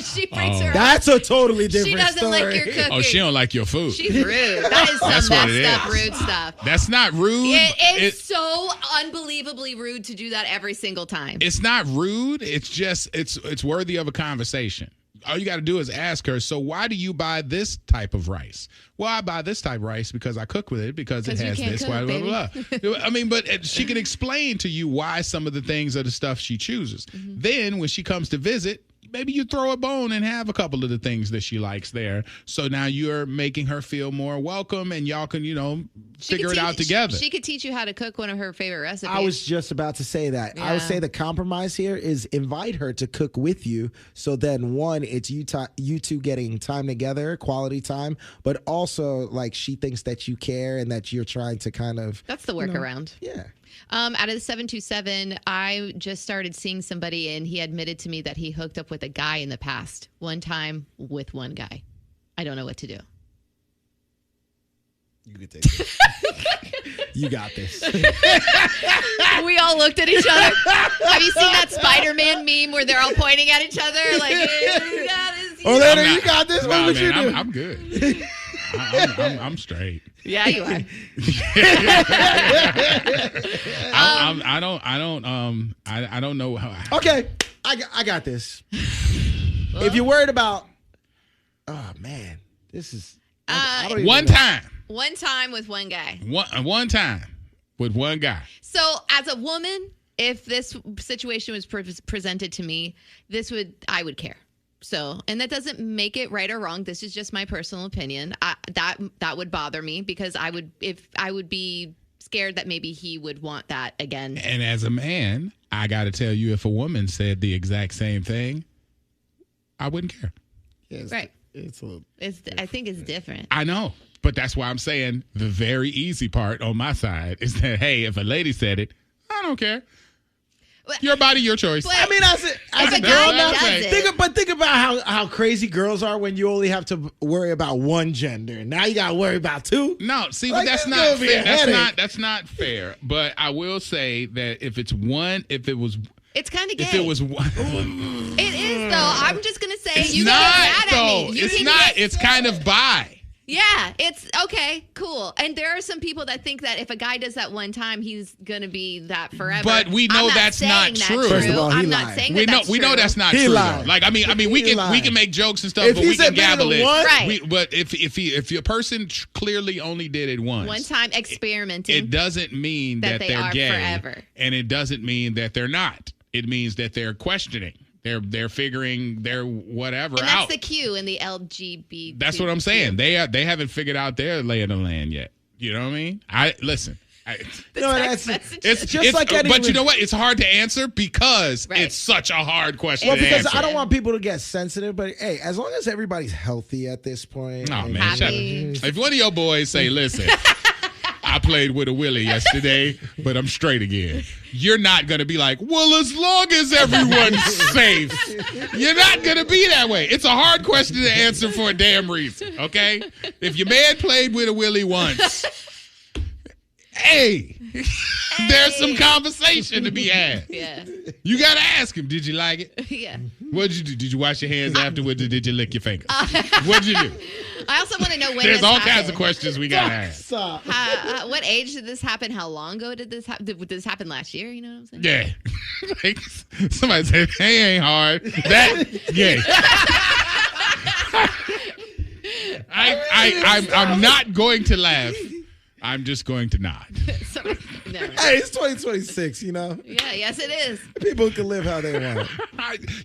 She brings her. That's a totally different She doesn't story. like your cooking. Oh, she don't like your food. She's rude. That is some That's what it messed up, is. rude stuff. That's not rude. It is so unbelievably rude to do that every single time. It's not rude. It's just it's worthy of a conversation. All you got to do is ask her, so why do you buy this type of rice? Well, I buy this type of rice because I cook with it because it has this, blah, blah, blah. I mean, but she can explain to you why some of the things are the stuff she chooses. Mm-hmm. Then when she comes to visit, maybe you throw a bone and have a couple of the things that she likes there. So now you're making her feel more welcome, and y'all can, figure it out together. She could teach you how to cook one of her favorite recipes. I was just about to say that. I would say the compromise here is invite her to cook with you. So then, one, it's you two getting time together, quality time, but also like she thinks that you care and that you're trying to kind of. That's the workaround. Yeah. Out of the 727, I just started seeing somebody, and he admitted to me that he hooked up with a guy in the past. One time with one guy. I don't know what to do. You can take this. You got this. We all looked at each other. Have you seen that Spider-Man meme where they're all pointing at each other? Like, hey, you got this. Oh, later, you got this. What would you do? I'm good. I'm straight. Yeah, you are. I don't know how. Okay, I got this. If you're worried about, oh man, this is I don't even One know. time. One time with one guy. One time with one guy. So as a woman, if this situation was presented to me, I would care. So, and that doesn't make it right or wrong. This is just my personal opinion. That would bother me because I would be scared that maybe he would want that again. And as a man, I got to tell you, if a woman said the exact same thing, I wouldn't care. Yeah, right. I think it's different. I know. But that's why I'm saying the very easy part on my side is that, hey, if a lady said it, I don't care. Your body, your choice. I mean, as a girl now, think about how crazy girls are when you only have to worry about one gender. Now you got to worry about two. No, see, like, but that's not fair. That's not fair. But I will say that if it was. It's kind of gay. If it was one. It is, though. I'm just going to say it's you not, get mad though. at me. It's not. It's kind of bi. Yeah, it's okay, cool. And there are some people that think that if a guy does that one time, he's gonna be that forever. But we know that's not true. First of all, I'm not saying that's true. We know that's not he true. Lied. Like I mean, we can make jokes and stuff, if but we can gabble it. Right. But if your person clearly only did it once, one time experimenting, it doesn't mean that they they're are gay, forever. And it doesn't mean that they're not. It means that they're questioning. They're figuring their whatever and that's out. The Q in the LGBT. That's what I'm saying. They haven't figured out their lay of the land yet. You know what I mean? It's just like any. But you know what? It's hard to answer because it's such a hard question. Well, because answer. I don't want people to get sensitive, but hey, as long as everybody's healthy at this point. Oh man, shut up. If one of your boys say, "Listen, I played with a Willie yesterday, but I'm straight again," you're not going to be like, well, as long as everyone's safe. You're not going to be that way. It's a hard question to answer for a damn reason, okay? If your man played with a Willie once, hey, there's some conversation to be had. Yeah. You got to ask him, did you like it? Yeah. What did you do? Did you wash your hands afterwards or did you lick your fingers? What did you do? I also want to know when There's all happened. kinds of questions we got to ask. What age did this happen? How long ago did this happen? Did this happen last year? You know what I'm saying? Yeah. Like somebody said, hey, ain't hard. That, yeah. I'm not going to laugh. I'm just going to nod. No. Hey, it's 2026, you know? Yeah, yes, it is. People can live how they want.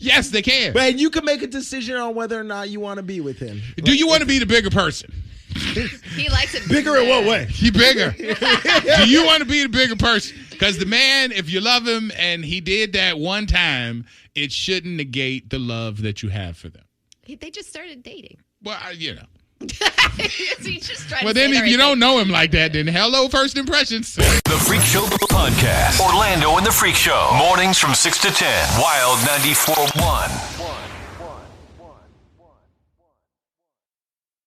Yes, they can. But you can make a decision on whether or not you want to be with him. Do you want to be the bigger person? He likes it Bigger in what way? He bigger. Do you want to be the bigger person? Because the man, if you love him and he did that one time, it shouldn't negate the love that you have for them. They just started dating. Well, you know. He's just trying Well, to then say if you don't know him like that, then hello, first impressions. The Freak Show Podcast. Orlando and the Freak Show. Mornings from 6 to 10. Wild 94.1.